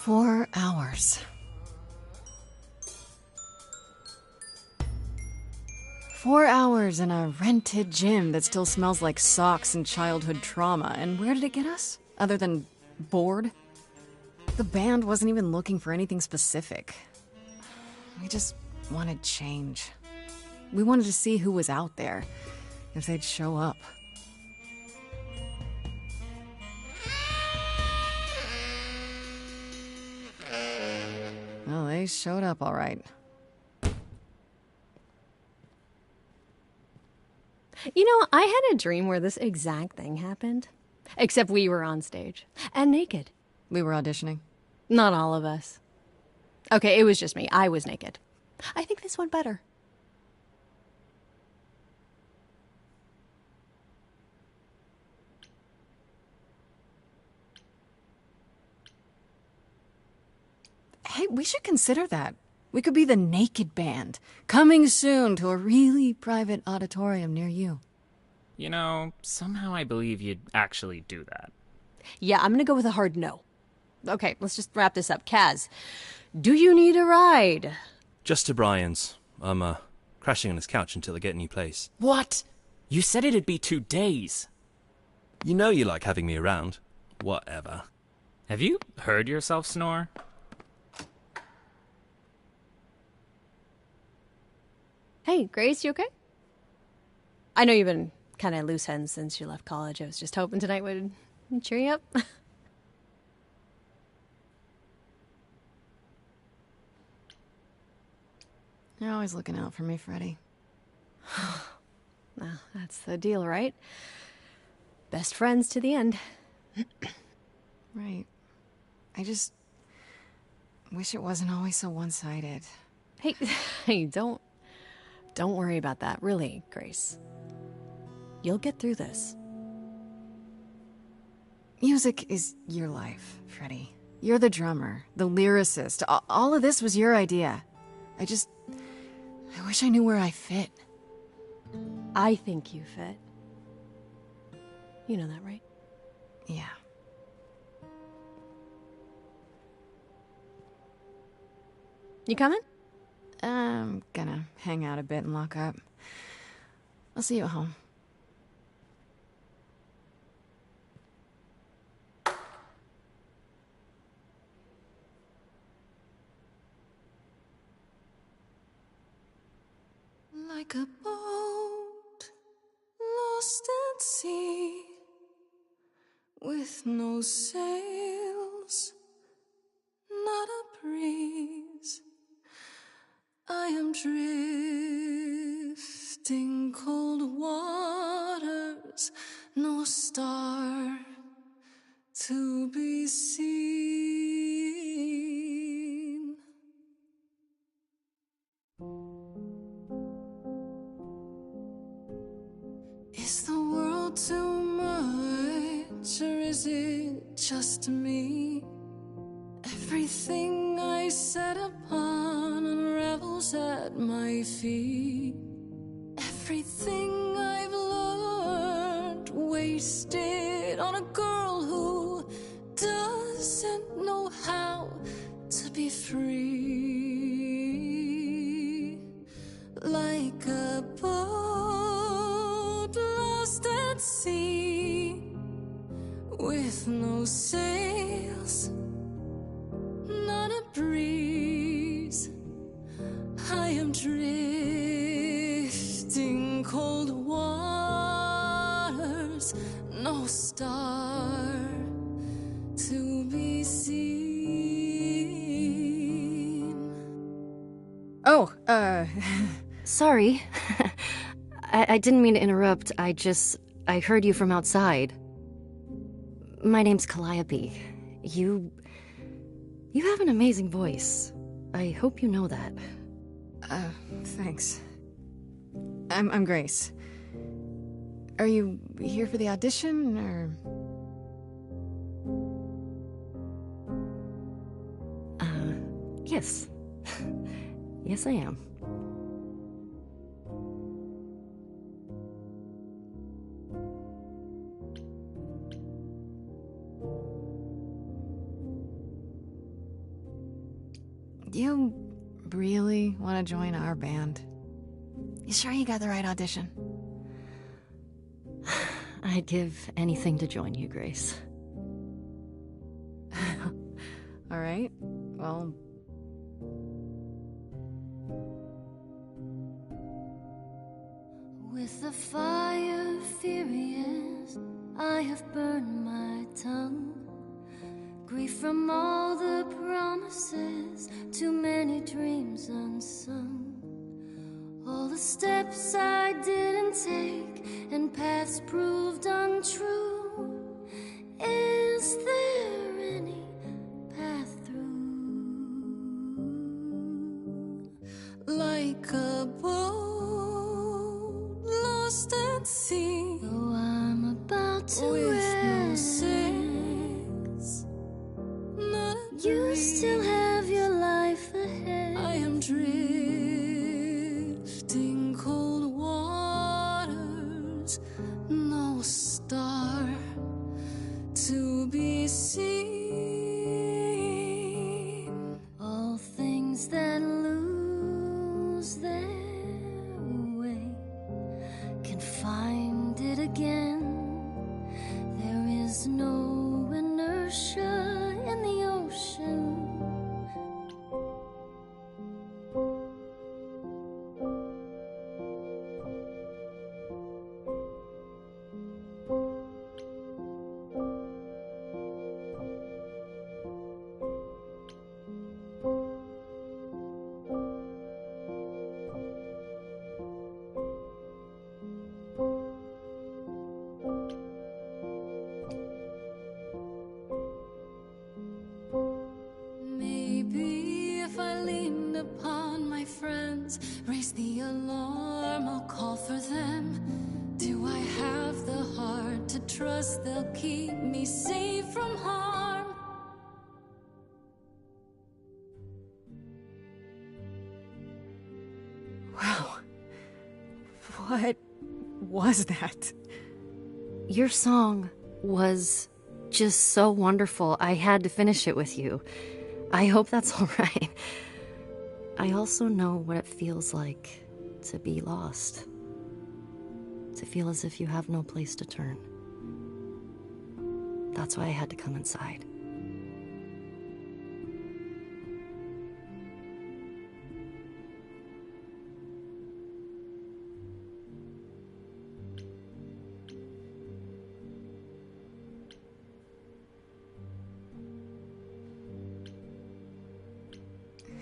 4 hours. 4 hours in a rented gym that still smells like socks and childhood trauma. And where did it get us? Other than bored? The band wasn't even looking for anything specific. We just wanted change. We wanted to see who was out there, if they'd show up. Well, they showed up all right. You know, I had a dream where this exact thing happened. Except we were on stage. And naked. We were auditioning. Not all of us. Okay, it was just me. I was naked. I think this went better. Hey, we should consider that. We could be the Naked Band, coming soon to a really private auditorium near you. You know, somehow I believe you'd actually do that. Yeah, I'm gonna go with a hard no. Okay, let's just wrap this up. Kaz, do you need a ride? Just to Brian's. I'm, crashing on his couch until I get a new place. What? You said it'd be 2 days. You know you like having me around. Whatever. Have you heard yourself snore? Hey, Grace, you okay? I know you've been kind of loose ends since you left college. I was just hoping tonight would cheer you up. You're always looking out for me, Freddie. Well, that's the deal, right? Best friends to the end. Right. I just wish it wasn't always so one-sided. Hey, don't worry about that. Really, Grace. You'll get through this. Music is your life, Freddie. You're the drummer, the lyricist. All of this was your idea. I wish I knew where I fit. I think you fit. You know that, right? Yeah. You coming? I'm gonna hang out a bit and lock up. I'll see you at home. Like a boat lost at sea, with no sails, not a breeze, I am drifting cold waters, no star to be seen. Is the world too much, or is it just me? Everything I set upon unravels at my feet. Everything I've learned wasted on a girl who doesn't know how to be free. Like a boat lost at sea, with no sails, not a breeze, I am drifting cold waters, no star to be seen. Oh, Sorry. I didn't mean to interrupt. I heard you from outside. My name's Calliope. You have an amazing voice. I hope you know that. Thanks. I'm Grace. Are you here for the audition, or...? Yes. Yes, I am. You really want to join our band? You sure you got the right audition? I'd give anything to join you, Grace. All right. Well... With the fire furious, I have burned my tongue. Grief from all the promises, too many dreams unsung. All the steps I didn't take and paths proved untrue. Is there any path through? Like a boat lost at sea, though I'm about to with no sails, not you still have your life ahead. I am drifting cold waters, no star to be seen. All things that lose their way can find it again. There is no inertia in the ocean. Maybe if I leaned upon my friends, raise the alarm, I'll call for them. Do I have the heart to trust they'll keep me safe from harm? Wow. What was that? Your song was just so wonderful. I had to finish it with you. I hope that's all right. I also know what it feels like to be lost. To feel as if you have no place to turn. That's why I had to come inside.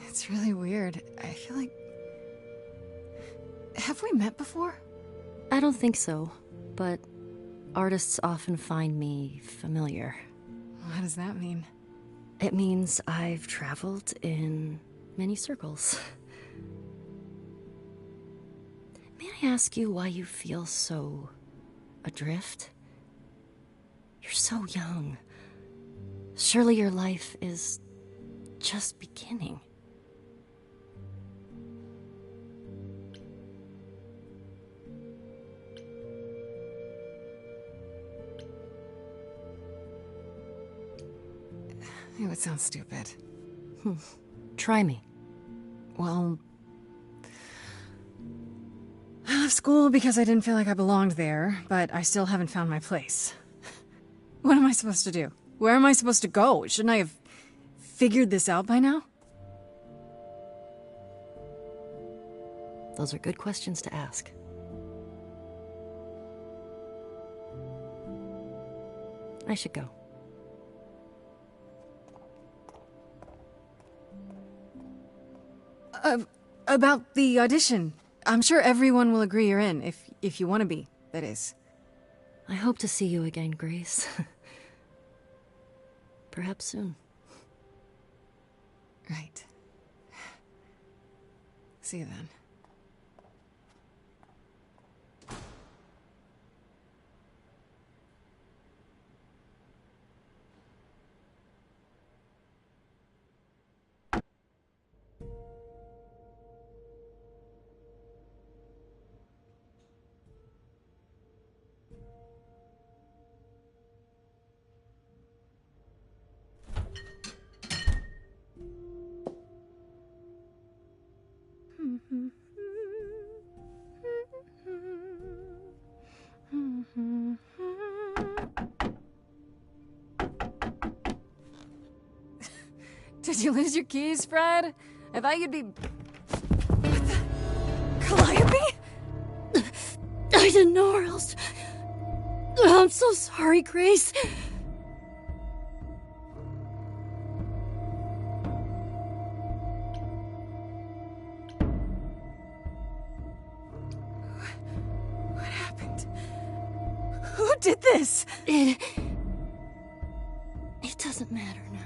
It's really weird. I feel like... Have we met before? I don't think so, but artists often find me familiar. What does that mean? It means I've traveled in many circles. May I ask you why you feel so adrift? You're so young. Surely your life is just beginning. It would sound stupid. Try me. Well... I left school because I didn't feel like I belonged there, but I still haven't found my place. What am I supposed to do? Where am I supposed to go? Shouldn't I have figured this out by now? Those are good questions to ask. I should go. About the audition. I'm sure everyone will agree you're in, if you want to be, that is. I hope to see you again, Grace. Perhaps soon. Right. See you then. Did you lose your keys, Fred? I thought you'd be... What the... Calliope? I didn't know where else. I'm so sorry, Grace. What happened? Who did this? It doesn't matter now.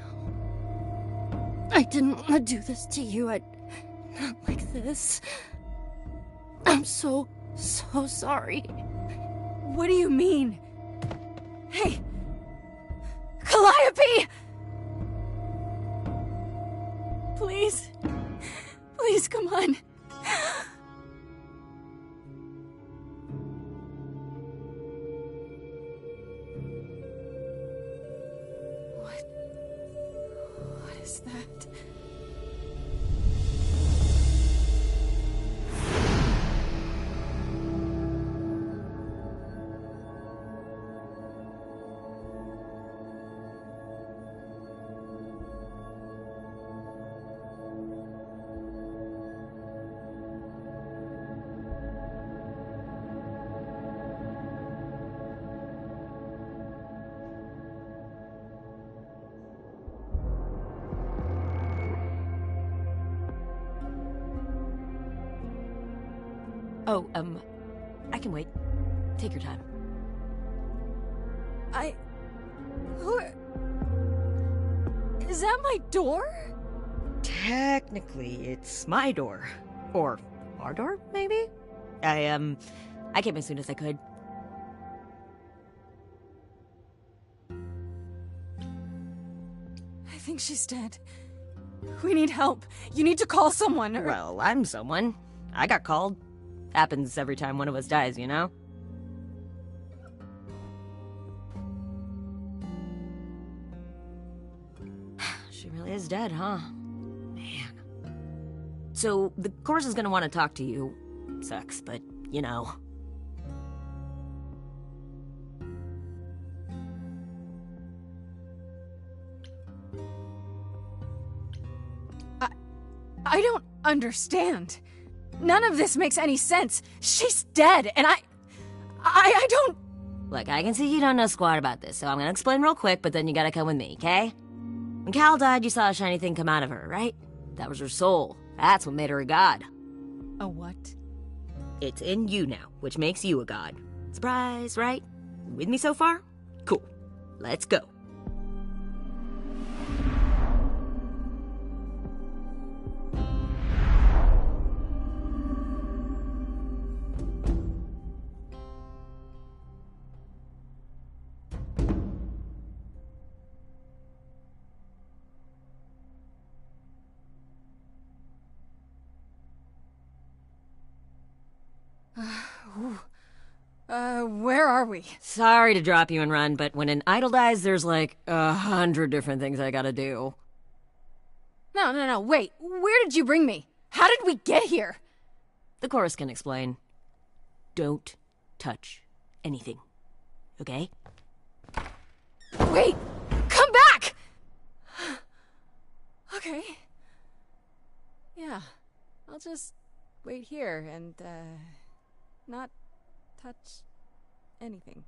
I didn't want to do this to you. Not like this. I'm so sorry. What do you mean? Hey! Calliope! Please. Please, come on. What is that? Oh, I can wait. Take your time. Who... Is that my door? Technically, it's my door. Or our door, maybe? I came as soon as I could. I think she's dead. We need help. You need to call someone. Well, I'm someone. I got called. Happens every time one of us dies, you know? She really is dead, huh? Man. So, the chorus is gonna want to talk to you. Sucks, but, you know. I don't understand. None of this makes any sense. She's dead, and I don't... Look, I can see you don't know squat about this, so I'm gonna explain real quick, but then you gotta come with me, okay? When Cal died, you saw a shiny thing come out of her, right? That was her soul. That's what made her a god. A what? It's in you now, which makes you a god. Surprise, right? With me so far? Cool. Let's go. Where are we? Sorry to drop you and run, but when an idol dies, there's like 100 different things I gotta do. No, wait. Where did you bring me? How did we get here? The chorus can explain. Don't touch anything. Okay? Wait! Come back! Okay. Yeah. I'll just wait here and, not touch anything.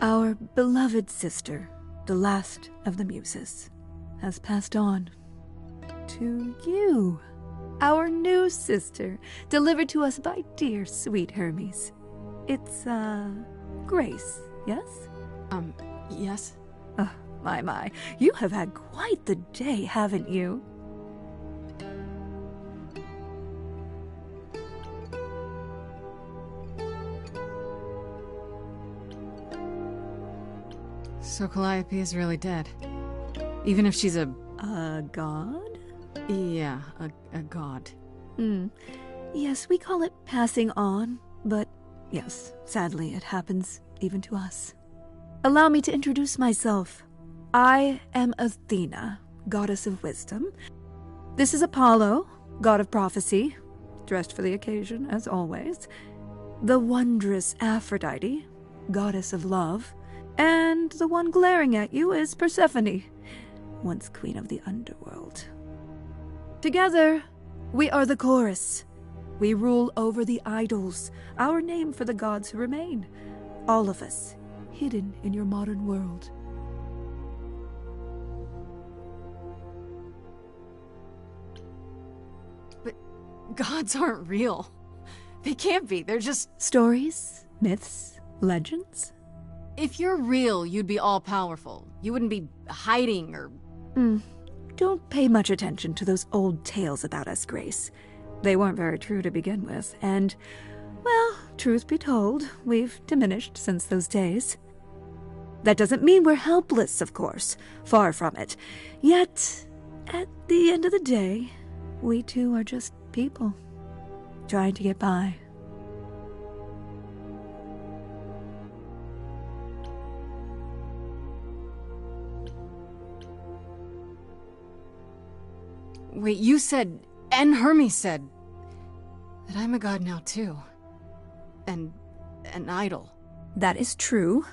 Our beloved sister, the last of the Muses, has passed on to you. our new sister, delivered to us by dear sweet Hermes. It's, Grace, yes? Yes? Oh, my. You have had quite the day, haven't you? So Calliope is really dead. Even if she's a god? Yeah, a god. Yes, we call it passing on, but yes, sadly it happens even to us. Allow me to introduce myself. I am Athena, goddess of wisdom. This is Apollo, god of prophecy, dressed for the occasion, as always. The wondrous Aphrodite, goddess of love. And the one glaring at you is Persephone, once queen of the underworld. Together, we are the chorus. We rule over the idols, our name for the gods who remain. All of us, hidden in your modern world. But gods aren't real. They can't be. They're just... Stories, myths, legends. If you're real, you'd be all-powerful. You wouldn't be hiding or... Don't pay much attention to those old tales about us, Grace. They weren't very true to begin with, and, well, truth be told, we've diminished since those days. That doesn't mean we're helpless, of course. Far from it. Yet, at the end of the day, we too are just people, trying to get by. Wait, you said, and Hermes said, that I'm a god now too. And an idol. That is true.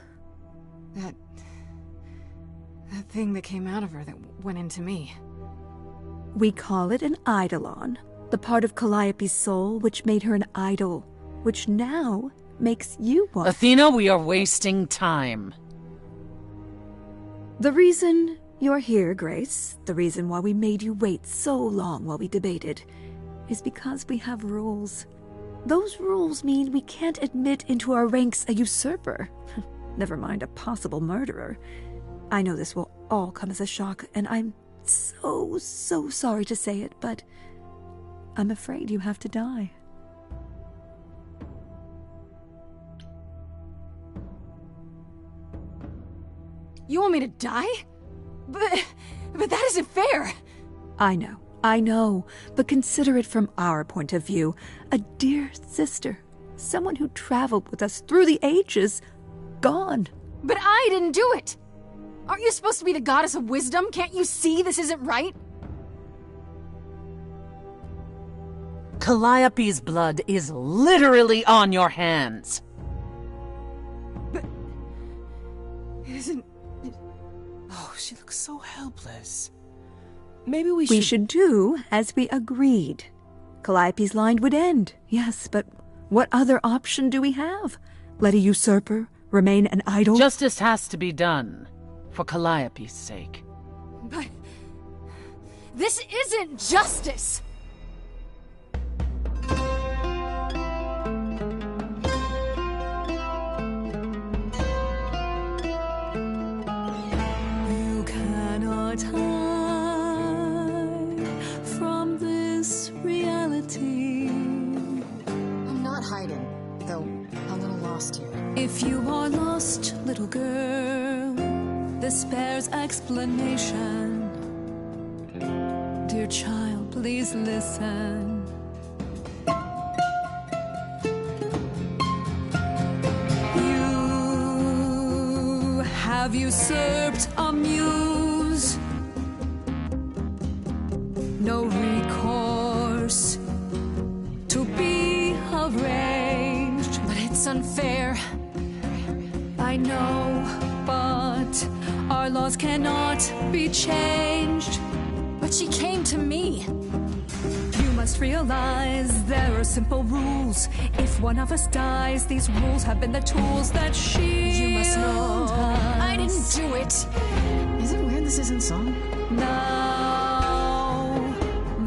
That thing that came out of her that went into me. We call it an eidolon, the part of Calliope's soul which made her an idol, which now makes you one. Athena, we are wasting time. The reason you're here, Grace, the reason why we made you wait so long while we debated, is because we have rules. Those rules mean we can't admit into our ranks a usurper. Never mind a possible murderer. I know this will all come as a shock, and I'm so sorry to say it, but I'm afraid you have to die. You want me to die? But that isn't fair! I know, but consider it from our point of view. A dear sister, someone who traveled with us through the ages, gone. But I didn't do it! Aren't you supposed to be the goddess of wisdom? Can't you see this isn't right? Calliope's blood is literally on your hands. But... it isn't... Oh, she looks so helpless. Maybe we should do as we agreed. Calliope's line would end, yes, but what other option do we have? Let a usurper remain an idol? Justice has to be done, for Calliope's sake. But... this isn't justice! You cannot hide from this reality. I'm not hiding, though a little lost here. If you are lost, little girl, this bears explanation. Dear child, please listen. You have usurped a muse. No recourse to be arranged. But it's unfair. I know, but our laws cannot be changed. But she came to me. You must realize there are simple rules. If one of us dies, these rules have been the tools that shield You must know us. I didn't do it. Is it weird this isn't song? Now,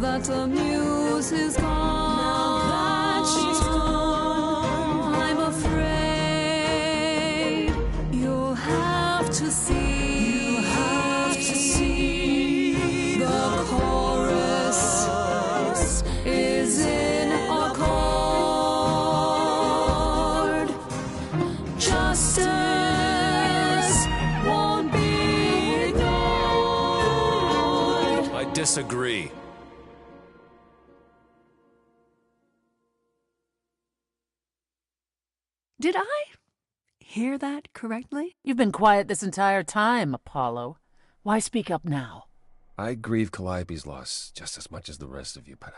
that the muse is gone. Now that she's gone, I'm afraid you'll have to see. You'll have to see the chorus is in accord. Justice won't be ignored. I disagree. Did I hear that correctly? You've been quiet this entire time, Apollo. Why speak up now? I grieve Calliope's loss just as much as the rest of you, but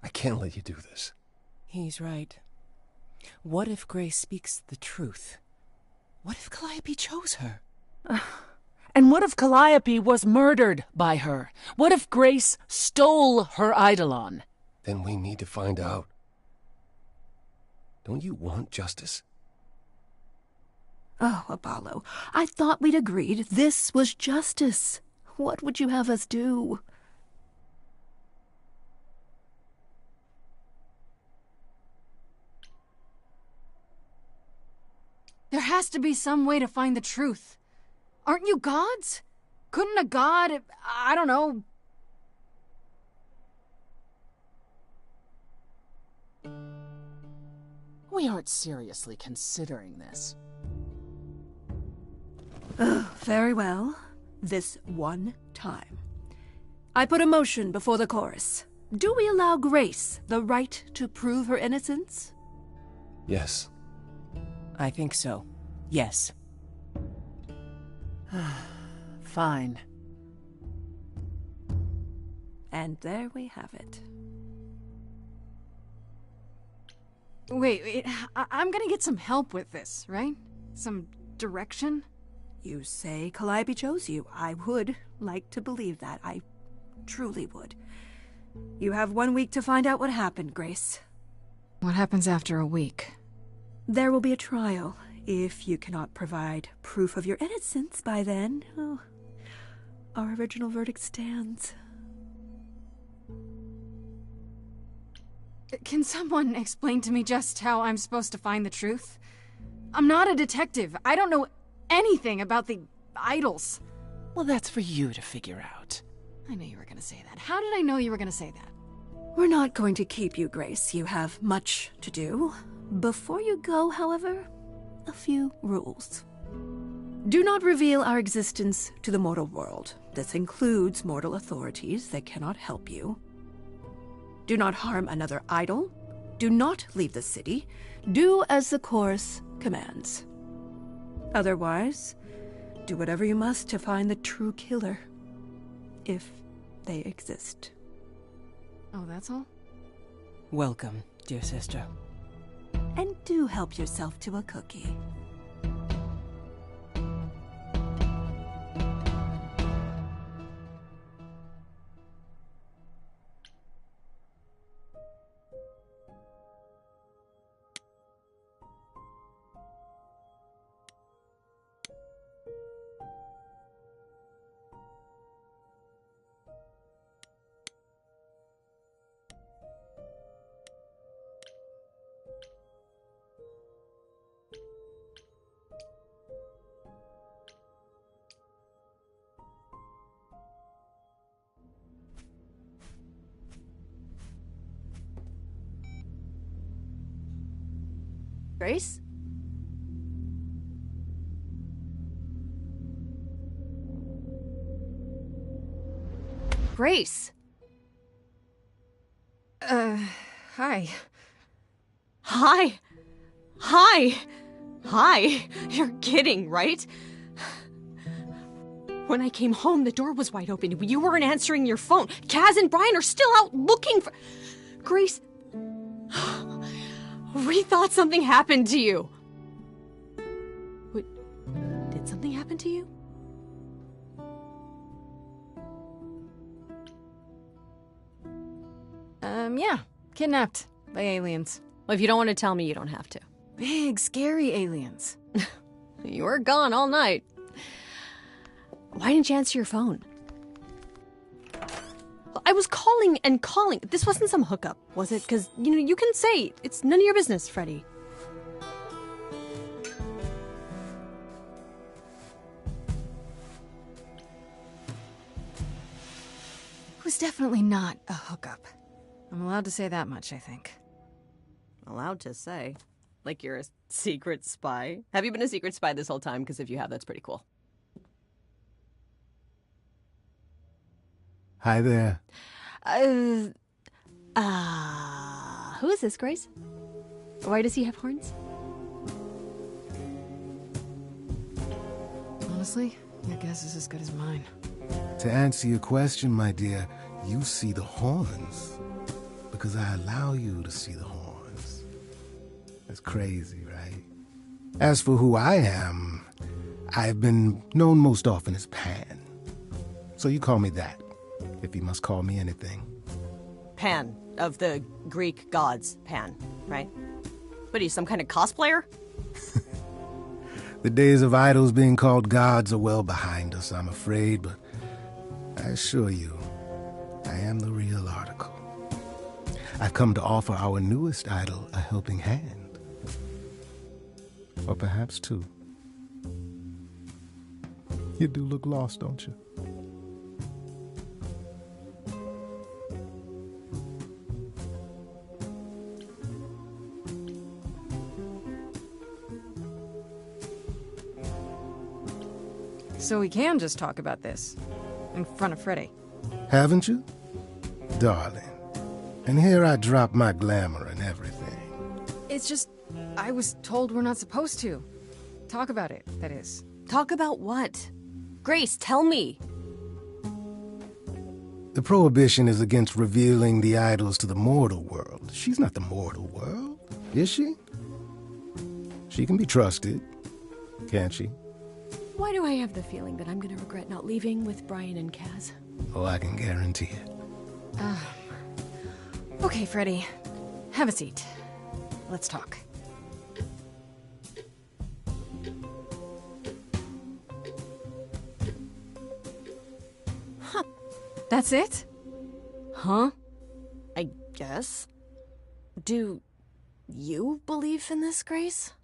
I can't let you do this. He's right. What if Grace speaks the truth? What if Calliope chose her? And what if Calliope was murdered by her? What if Grace stole her Eidolon? Then we need to find out. Don't you want justice? Oh, Apollo, I thought we'd agreed this was justice. What would you have us do? There has to be some way to find the truth. Aren't you gods? Couldn't a god, I don't know... We aren't seriously considering this. Very well. This one time. I put a motion before the chorus. Do we allow Grace the right to prove her innocence? Yes. I think so. Yes. Fine. And there we have it. Wait, I'm gonna get some help with this, right? Some direction? You say Calliope chose you. I would like to believe that. I truly would. You have 1 week to find out what happened, Grace. What happens after a week? There will be a trial. If you cannot provide proof of your innocence by then, our original verdict stands. Can someone explain to me just how I'm supposed to find the truth? I'm not a detective. I don't know anything about the idols. Well, that's for you to figure out. I knew you were gonna say that. How did I know you were gonna say that? We're not going to keep you, Grace. You have much to do. Before you go, however, a few rules. Do not reveal our existence to the mortal world. This includes mortal authorities that cannot help you. Do not harm another idol. Do not leave the city. Do as the chorus commands. Otherwise, do whatever you must to find the true killer. If they exist. Oh, that's all? Welcome, dear sister. And do help yourself to a cookie. Grace? Grace! Hi. Hi! Hi! Hi! You're kidding, right? When I came home, the door was wide open. You weren't answering your phone. Kaz and Brian are still out looking for... Grace... We thought something happened to you. Wait, did something happen to you? Yeah. Kidnapped by aliens. Well, if you don't want to tell me, you don't have to. Big, scary aliens. You were gone all night. Why didn't you answer your phone? I was calling and calling. This wasn't some hookup, was it? Because, you can say it's none of your business, Freddy. It was definitely not a hookup. I'm allowed to say that much, I think. Allowed to say? Like you're a secret spy? Have you been a secret spy this whole time? Because if you have, that's pretty cool. Hi there. Who is this, Grace? Why does he have horns? Honestly, your guess is as good as mine. To answer your question, my dear, you see the horns because I allow you to see the horns. That's crazy, right? As for who I am, I've been known most often as Pan. So you call me that, if you must call me anything. Pan, of the Greek gods, Pan, right? But he's some kind of cosplayer? The days of idols being called gods are well behind us, I'm afraid, but I assure you, I am the real article. I've come to offer our newest idol a helping hand. Or perhaps two. You do look lost, don't you? So we can just talk about this in front of Freddy. Haven't you? Darling. And here I drop my glamour and everything. It's just, I was told we're not supposed to. Talk about it, that is. Talk about what? Grace, tell me. The prohibition is against revealing the idols to the mortal world. She's not the mortal world, is she? She can be trusted, can't she? Why do I have the feeling that I'm gonna regret not leaving with Brian and Kaz? Oh, I can guarantee it. Okay, Freddy. Have a seat. Let's talk. Huh. That's it? Huh? I guess. Do you believe in this, Grace?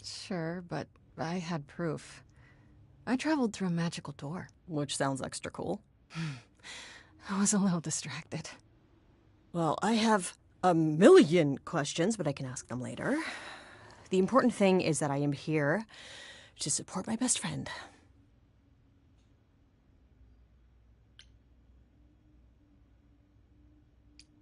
Sure, but I had proof. I traveled through a magical door. Which sounds extra cool. I was a little distracted. Well, I have a million questions, but I can ask them later. The important thing is that I am here to support my best friend.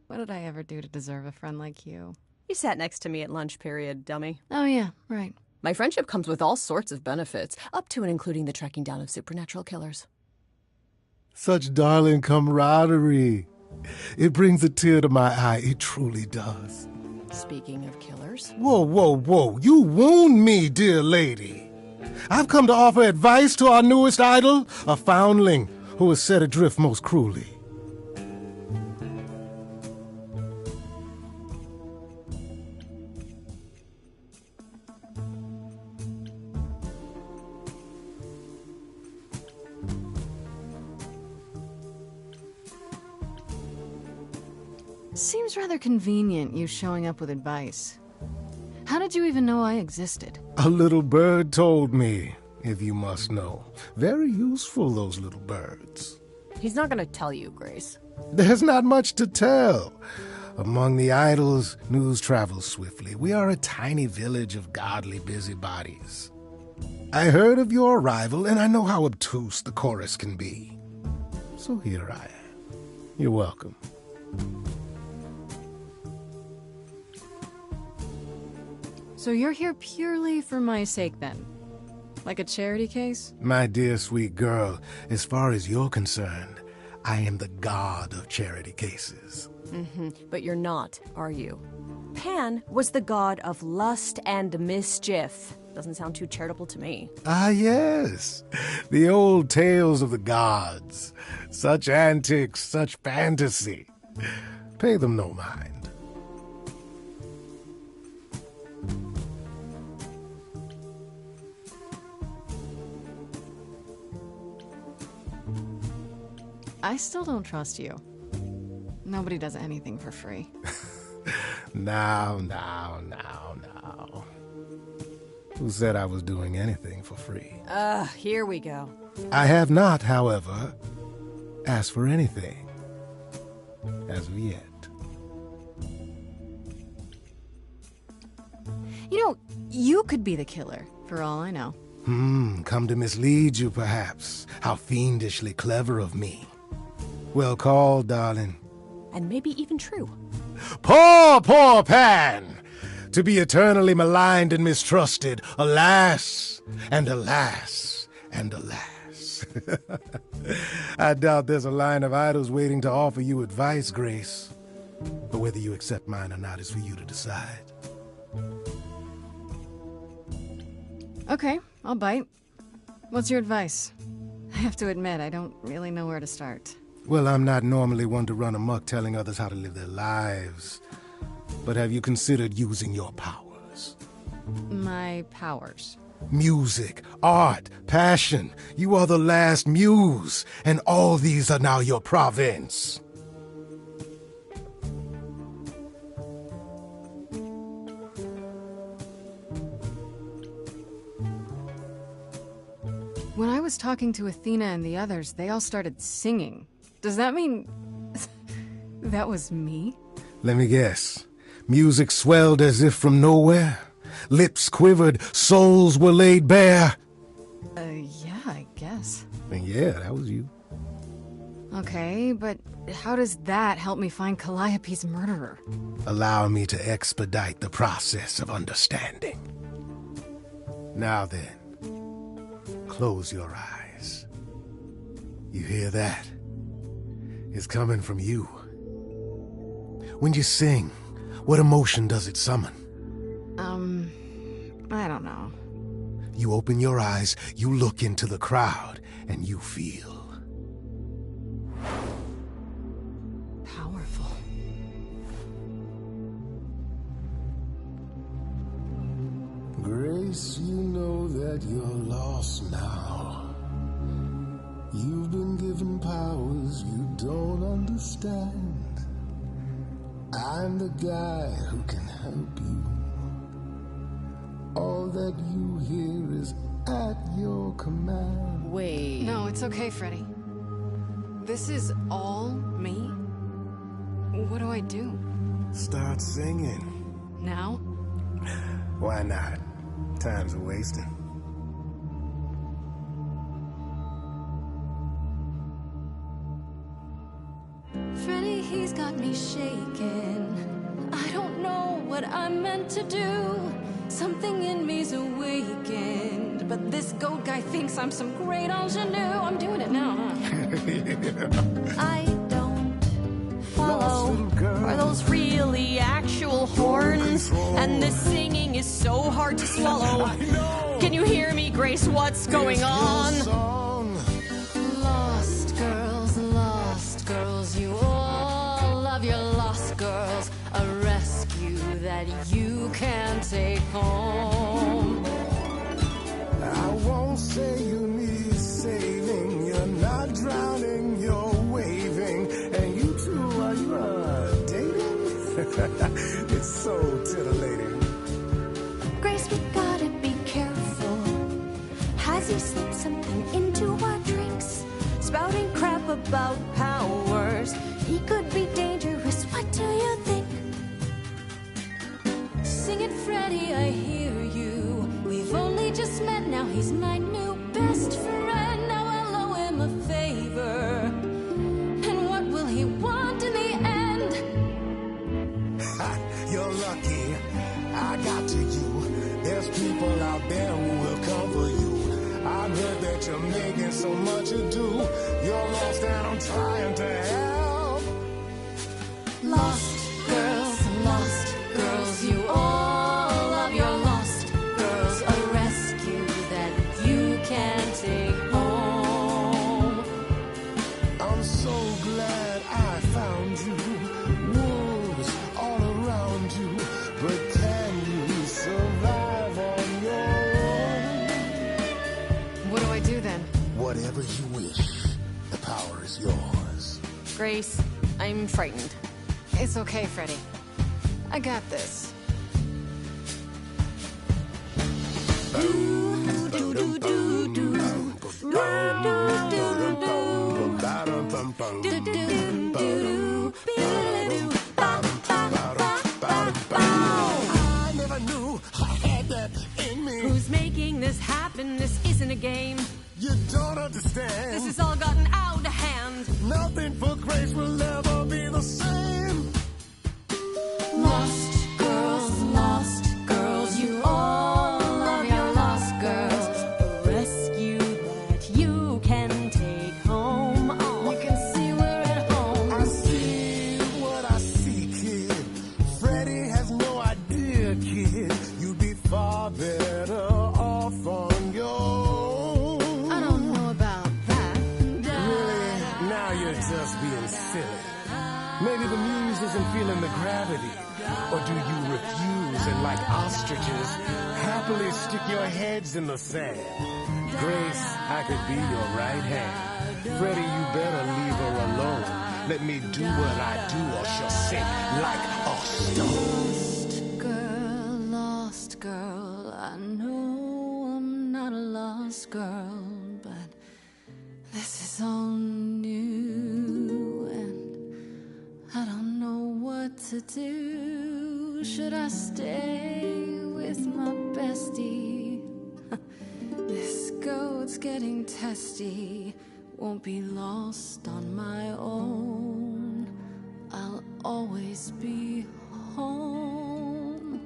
What did I ever do to deserve a friend like you? You sat next to me at lunch period, dummy. Oh yeah, right. My friendship comes with all sorts of benefits, up to and including the tracking down of supernatural killers. Such darling camaraderie. It brings a tear to my eye. It truly does. Speaking of killers... Whoa, whoa, whoa. You wound me, dear lady. I've come to offer advice to our newest idol, a foundling who was set adrift most cruelly. Seems rather convenient, you showing up with advice. How did you even know I existed? A little bird told me, if you must know. Very useful, those little birds. He's not gonna tell you, Grace. There's not much to tell. Among the idols, news travels swiftly. We are a tiny village of godly busybodies. I heard of your arrival, and I know how obtuse the chorus can be. So here I am. You're welcome. So you're here purely for my sake, then? Like a charity case? My dear sweet girl, as far as you're concerned, I am the god of charity cases. But you're not, are you? Pan was the god of lust and mischief. Doesn't sound too charitable to me. Ah, yes. The old tales of the gods. Such antics, such fantasy. Pay them no mind. I still don't trust you. Nobody does anything for free. Now. Who said I was doing anything for free? Here we go. I have not, however, asked for anything. As of yet. You know, you could be the killer, for all I know. Come to mislead you, perhaps. How fiendishly clever of me. Well called, darling. And maybe even true. Poor Pan! To be eternally maligned and mistrusted. Alas, and alas, and alas. I doubt there's a line of idols waiting to offer you advice, Grace. But whether you accept mine or not is for you to decide. Okay, I'll bite. What's your advice? I have to admit, I don't really know where to start. Well, I'm not normally one to run amok telling others how to live their lives. But have you considered using your powers? My powers? Music, art, passion. You are the last muse, and all these are now your province. When I was talking to Athena and the others, they all started singing. Does that mean that was me? Let me guess. Music swelled as if from nowhere. Lips quivered, souls were laid bare. Yeah, I guess. And yeah, that was you. Okay, but how does that help me find Calliope's murderer? Allow me to expedite the process of understanding. Now then, close your eyes. You hear that? It's coming from you. When you sing, what emotion does it summon? I don't know. You open your eyes, you look into the crowd, and you feel... powerful. Grace, you know that you're lost now. You've been given powers you don't understand. I'm the guy who can help you. All that you hear is at your command. Wait. No, it's okay, Freddy. This is all me? What do I do? Start singing. Now? Why not? Time's a wasting. Freddy, he's got me shaking. I don't know what I'm meant to do. Something in me's awakened. But this goat guy thinks I'm some great ingenue. I'm doing it now, huh? I don't follow. Are those really actual horns? And this singing is so hard to swallow. Can you hear me, Grace? What's going on? Lost girls, you all love your lost girls. A rescue that you can take home. I won't say you need saving. You're not drowning, you're waving. And you two, are you dating? It's so titillating. Grace, we gotta be careful. Has he slipped something into our drinks? Spouting crap about powers. He could be dangerous, what do you think? Sing it, Freddy, I hear you. We've only just met, now he's my new best friend. Now I'll owe him a favor. And what will he want in the end? You're lucky I got to you. There's people out there who will cover you. I've heard that you're making so much ado. You're lost and I'm trying to help. Lost girls, you all love your lost girls. A rescue that you can take home. I'm so glad I found you. Wolves all around you. But can you survive on your own? What do I do then? Whatever you wish, the power is yours. Grace, I'm frightened. It's okay, Freddy. I got this. I never knew I had that in me. Who's making this happen? This isn't a game. You don't understand. This has all gotten out of hand. Nothing for Grace will ever be the same. Lost girls, you all love your lost girls. A rescue that you can take home. Oh, You can see we're at home. I see what I see, kid. Freddy has no idea, kid. You'd be far better off on your own. I don't know about that. Really? Now you're just being silly. Maybe the muse isn't feeling the gravity. Or do you refuse and, like ostriches, happily stick your heads in the sand? Grace, I could be your right hand. Freddy, you better leave her alone. Let me do what I do or she'll sink like a stone. Lost girl, I know I'm not a lost girl, but this is all new and I don't know what to do. Should I stay with my bestie? This goat's getting testy. Won't be lost on my own. I'll always be home.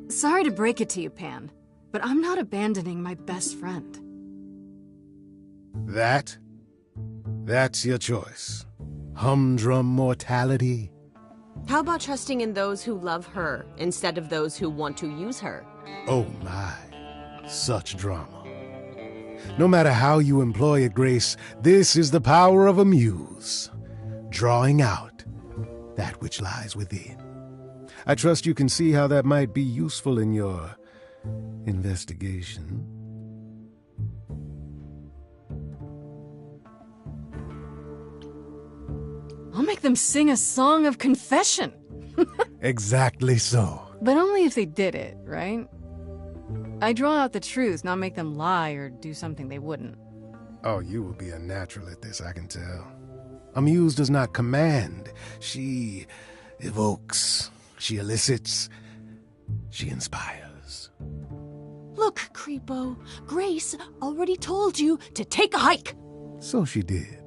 Sorry to break it to you, Pan, but I'm not abandoning my best friend. That's your choice. Humdrum mortality. How about trusting in those who love her instead of those who want to use her? Oh my, such drama. No matter how you employ it, Grace, this is the power of a muse, drawing out that which lies within. I trust you can see how that might be useful in your investigation. I'll make them sing a song of confession. Exactly so. But only if they did it, right? I draw out the truth, not make them lie or do something they wouldn't. Oh, you will be a natural at this, I can tell. A muse does not command. She evokes. She elicits. She inspires. Look, Creepo, Grace already told you to take a hike. So she did.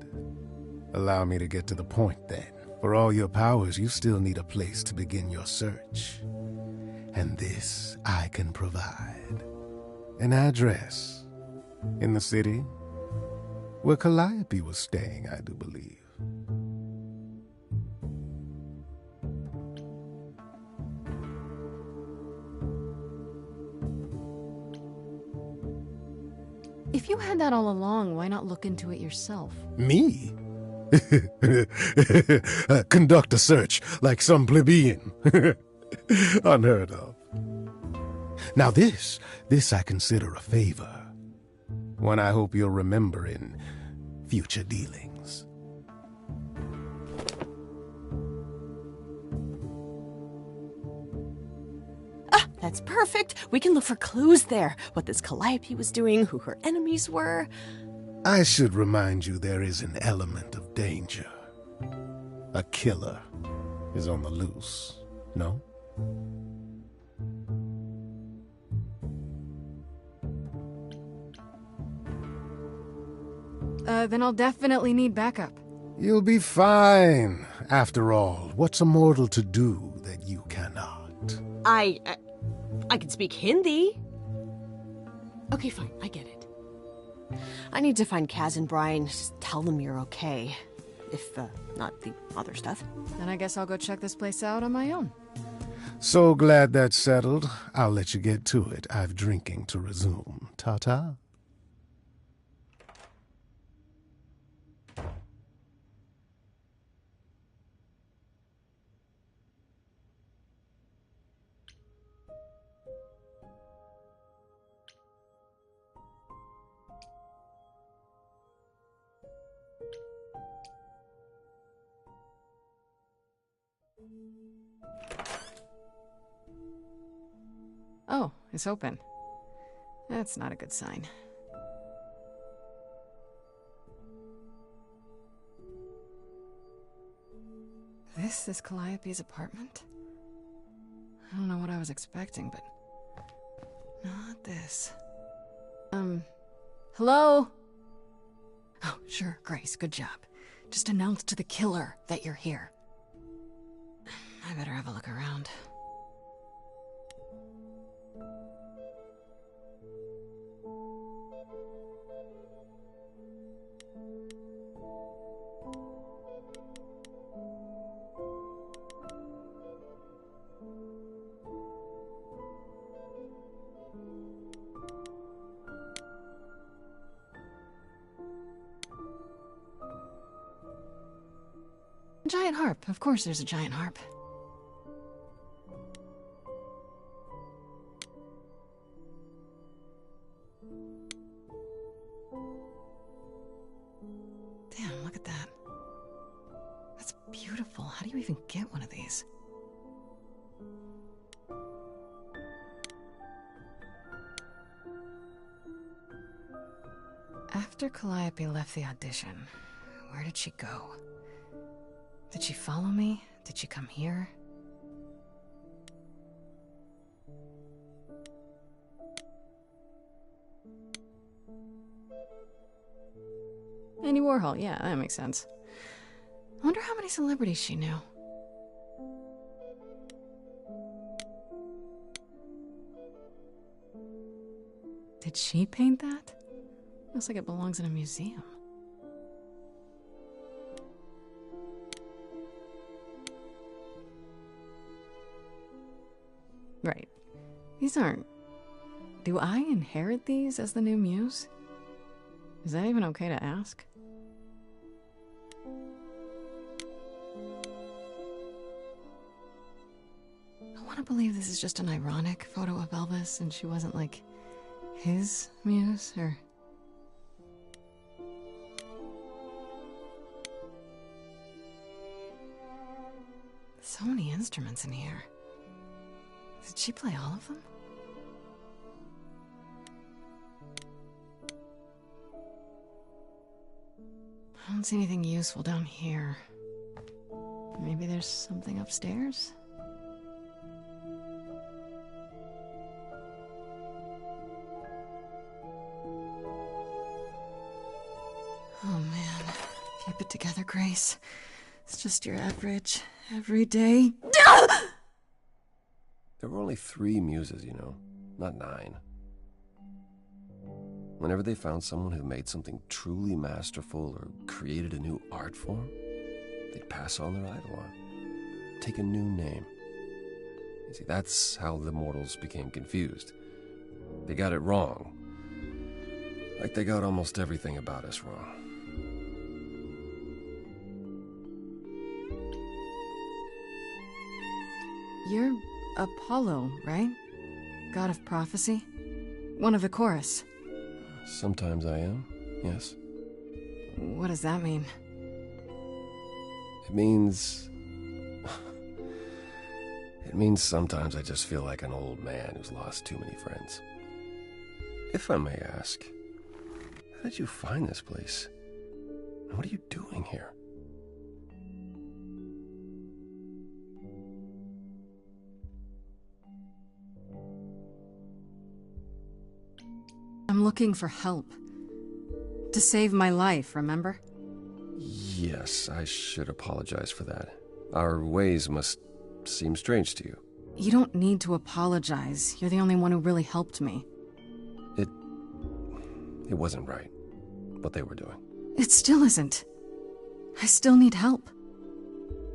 Allow me to get to the point then. For all your powers, you still need a place to begin your search. And this I can provide. An address. In the city. Where Calliope was staying, I do believe. If you had that all along, why not look into it yourself? Me? Conduct a search like some plebeian. Unheard of. Now this I consider a favor. One I hope you'll remember in future dealings. That's perfect. We can look for clues there. What this Calliope was doing, who her enemies were. I should remind you there is an element of danger. A killer is on the loose, no? Then I'll definitely need backup. You'll be fine. After all, what's a mortal to do that you cannot? I can speak Hindi. Okay, fine, I get it. I need to find Kaz and Brian. Just tell them you're okay. If, not the other stuff. Then I guess I'll go check this place out on my own. So glad that's settled. I'll let you get to it. I've drinking to resume. Ta-ta. Oh, it's open. That's not a good sign. This is Calliope's apartment? I don't know what I was expecting, but not this. Hello? Oh, sure, Grace, good job. Just announce to the killer that you're here. I better have a look around. Giant harp. Of course there's a giant harp. Damn, look at that. That's beautiful. How do you even get one of these? After Calliope left the audition, where did she go? Did she follow me? Did she come here? Andy Warhol, yeah, that makes sense. I wonder how many celebrities she knew. Did she paint that? Looks like it belongs in a museum. Right. These aren't... Do I inherit these as the new muse? Is that even okay to ask? I want to believe this is just an ironic photo of Elvis and she wasn't, like, his muse, or... So many instruments in here. Did she play all of them? I don't see anything useful down here. Maybe there's something upstairs? Oh man, keep it together, Grace. It's just your average, everyday... There were only 3 muses, you know, not 9. Whenever they found someone who made something truly masterful or created a new art form, they'd pass on their idol on, take a new name. You see, that's how the mortals became confused. They got it wrong. Like they got almost everything about us wrong. You're Apollo, right? God of prophecy? One of the chorus. Sometimes I am, yes. What does that mean? It means... It means sometimes I just feel like an old man who's lost too many friends. If I may ask, how did you find this place? And what are you doing here? I'm looking for help. To save my life, remember? Yes, I should apologize for that. Our ways must seem strange to you. You don't need to apologize. You're the only one who really helped me. It wasn't right, what they were doing. It still isn't. I still need help.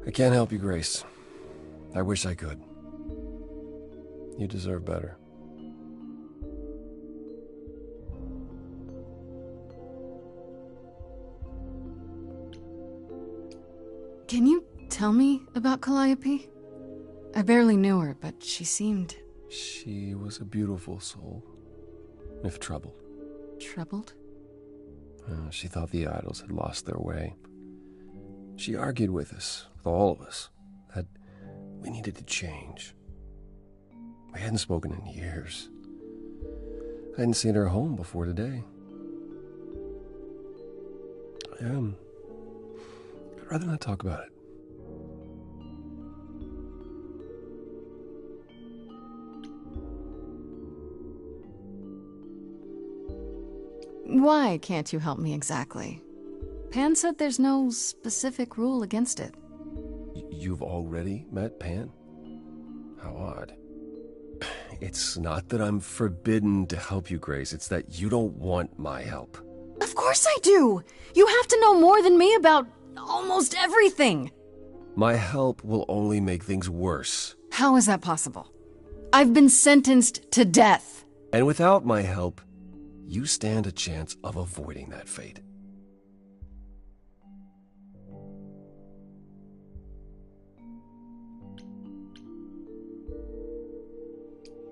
I can't help you, Grace. I wish I could. You deserve better. Can you tell me about Calliope? I barely knew her, but she seemed... She was a beautiful soul, if troubled. Troubled? She thought the idols had lost their way. She argued with us, with all of us, that We needed to change. We hadn't spoken in years. I hadn't seen her home before today. I'd rather not talk about it. Why can't you help me exactly? Pan said there's no specific rule against it. You've already met Pan? How odd. It's not that I'm forbidden to help you, Grace. It's that you don't want my help. Of course I do! You have to know more than me about almost everything! My help will only make things worse. How is that possible? I've been sentenced to death. And without my help, you stand a chance of avoiding that fate.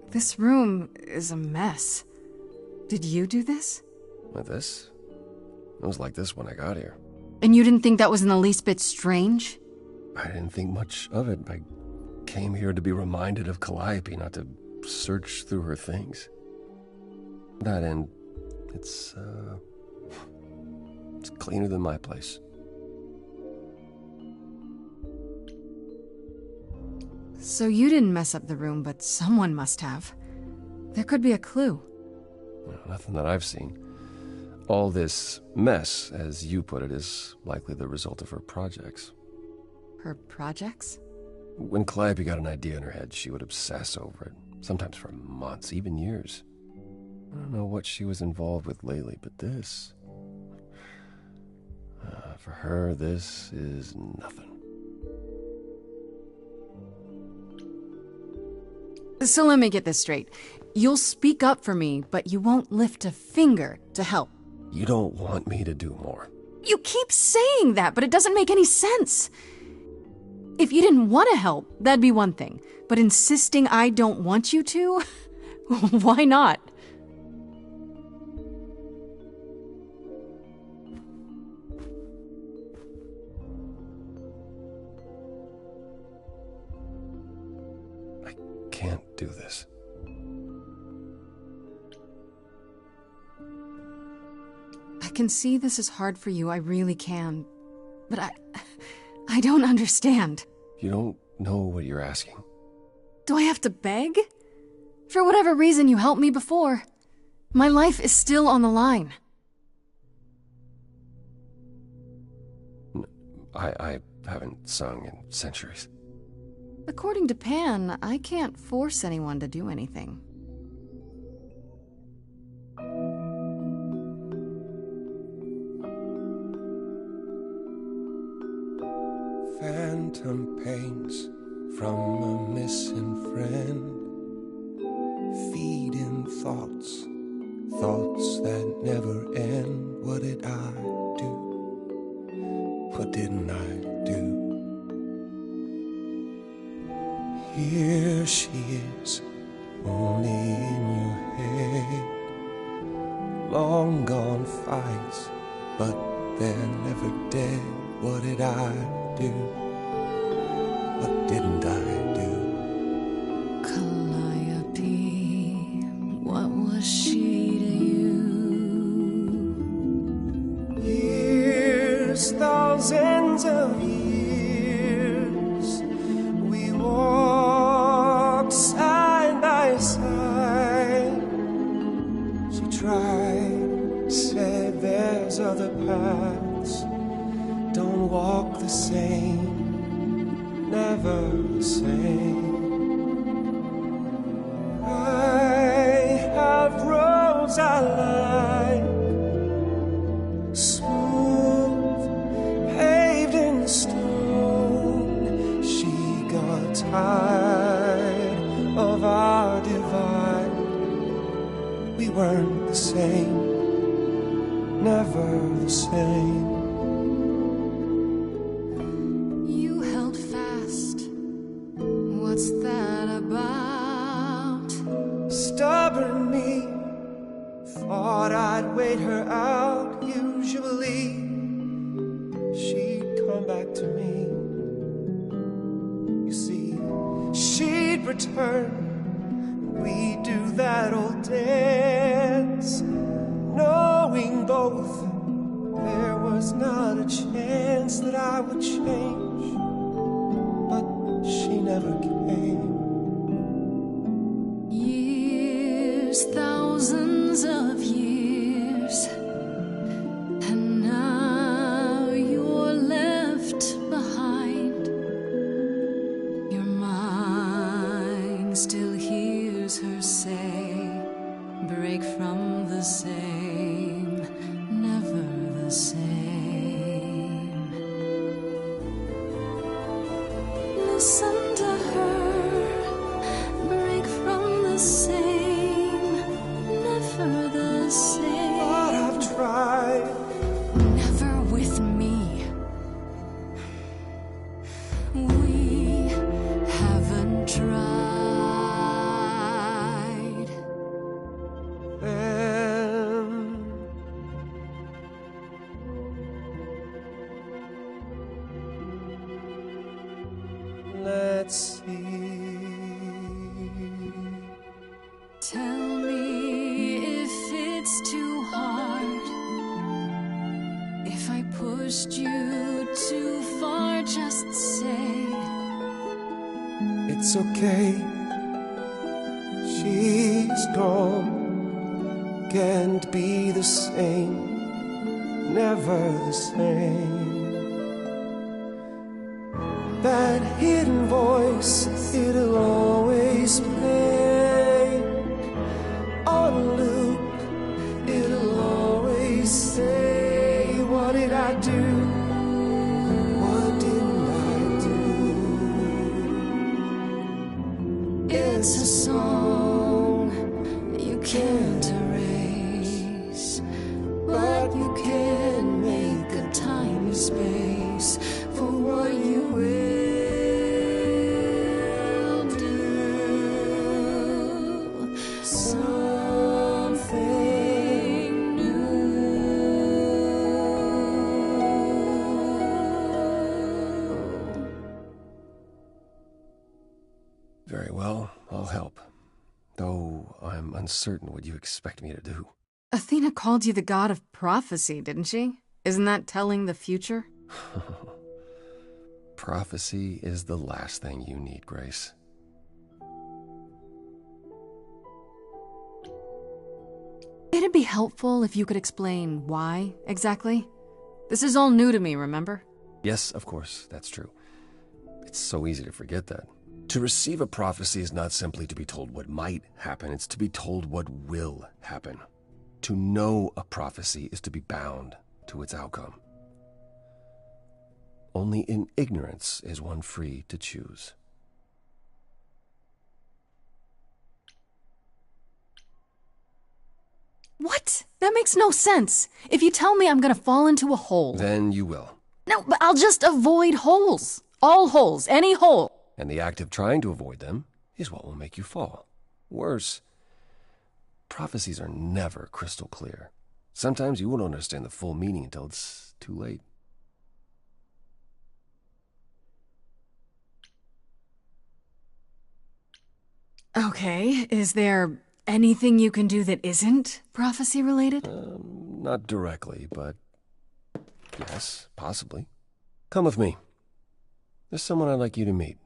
This room is a mess. Did you do this? With this? It was like this when I got here. And you didn't think that was in the least bit strange? I didn't think much of it. I came here to be reminded of Calliope, not to search through her things. That end, it's cleaner than my place. So you didn't mess up the room, but someone must have. There could be a clue. Well, nothing that I've seen. All this mess, as you put it, is likely the result of her projects. Her projects? When Calliope got an idea in her head, she would obsess over it, sometimes for months, even years. I don't know what she was involved with lately, but this... for her, this is nothing. So let me get this straight. You'll speak up for me, but you won't lift a finger to help. You don't want me to do more. You keep saying that, but it doesn't make any sense. If you didn't want to help, that'd be one thing. But insisting I don't want you to? Why not? I can't do this. I can see this is hard for you, I really can. But I don't understand. You don't know what you're asking. Do I have to beg? For whatever reason you helped me before. My life is still on the line. I haven't sung in centuries. According to Pan, I can't force anyone to do anything. Phantom pains from a missing friend, feeding thoughts that never end. What did I do? What didn't I do? Here she is, only in your head. Long gone fights, but they're never dead. What did I do? What didn't I do? Calliope, what was she to you? Years, thousands of years, we walked side by side. She tried, said there's other paths. Don't walk the same, never the same. I have roads I like, smooth, paved in stone. She got tired of our divide. We weren't the same, never the same. What's that about? Stubborn me, thought I'd wait her out. Usually, she'd come back to me. You see, return. We do that old dance, knowing both there was not a chance that I would change, but she never came. Years, thousands of years, and now you're left behind. Your mind still hears her say, break from the same, never the same. Listen to her, break from the same, never the same. But I've tried. Never with me. We haven't tried. Let's see. Tell me if it's too hard, if I pushed you too far, just say It's okay. She's gone. Can't be the same. Never the same. That hidden voice, it'll always play on a loop. It'll always say, what did I do? What didn't I do? It's a song you can't erase, but you can make a tiny space for what you will do. Something new. Very well, I'll help. Though I'm uncertain what you expect me to do. Athena called you the god of prophecy, didn't she? Isn't that telling the future? Prophecy is the last thing you need, Grace. It'd be helpful if you could explain why, exactly. This is all new to me, remember? Yes, of course, that's true. It's so easy to forget that. To receive a prophecy is not simply to be told what might happen, it's to be told what will happen. To know a prophecy is to be bound to its outcome. Only in ignorance is one free to choose. What? That makes no sense. If you tell me I'm gonna fall into a hole... Then you will. No, but I'll just avoid holes. All holes, any hole. And the act of trying to avoid them is what will make you fall. Worse, prophecies are never crystal clear. Sometimes you won't understand the full meaning until it's too late. Okay, is there anything you can do that isn't prophecy-related? Not directly, but yes, possibly. Come with me. There's someone I'd like you to meet.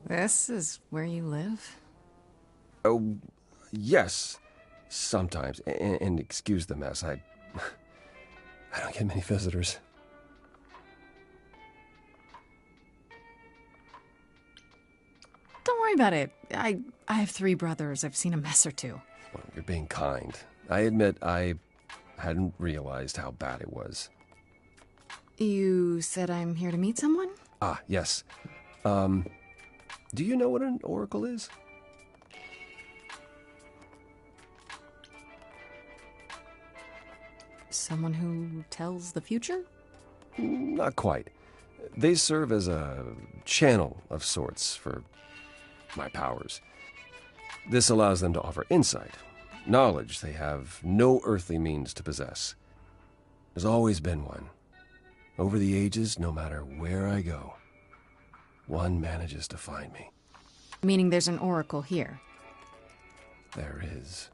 This is where you live? Oh, yes, sometimes. And excuse the mess. I don't get many visitors. Don't worry about it. I have 3 brothers. I've seen a mess or two. Well, you're being kind. I admit I hadn't realized how bad it was. You said I'm here to meet someone? Ah, yes. Do you know what an oracle is? Someone who tells the future? Not quite. They serve as a channel of sorts for my powers. This allows them to offer insight, knowledge they have no earthly means to possess. There's always been one. Over the ages, no matter where I go, one manages to find me. Meaning there's an oracle here. There is.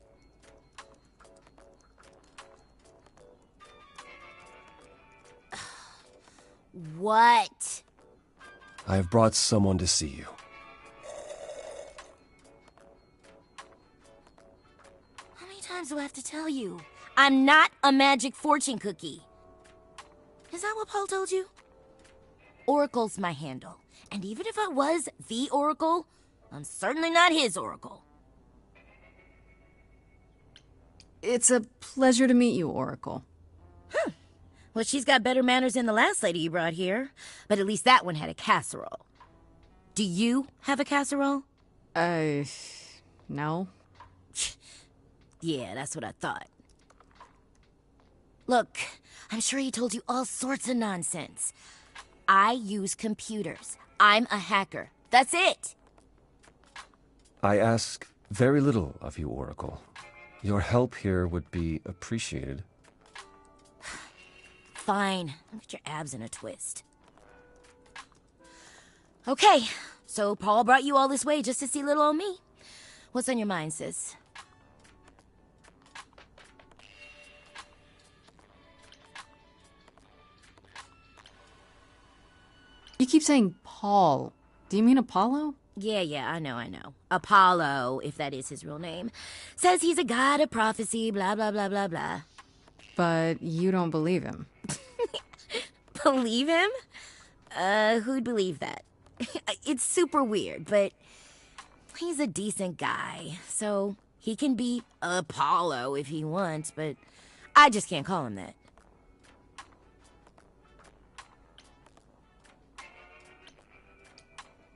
What? I have brought someone to see you. How many times do I have to tell you? I'm not a magic fortune cookie. Is that what Paul told you? Oracle's my handle. And even if I was the Oracle, I'm certainly not his Oracle. It's a pleasure to meet you, Oracle. Well, she's got better manners than the last lady you brought here. But at least that one had a casserole. Do you have a casserole? No. Yeah, that's what I thought. Look, I'm sure he told you all sorts of nonsense. I use computers. I'm a hacker. That's it. I ask very little of you, Oracle. Your help here would be appreciated. Fine. Look at your abs in a twist. Okay, so Paul brought you all this way just to see little old me. What's on your mind, sis? You keep saying Paul. Do you mean Apollo? Yeah, I know. Apollo, if that is his real name, says he's a god of prophecy, blah, blah, blah, blah, blah. But you don't believe him. Believe him? Who'd believe that? It's super weird, but he's a decent guy, so he can be Apollo if he wants, but I just can't call him that.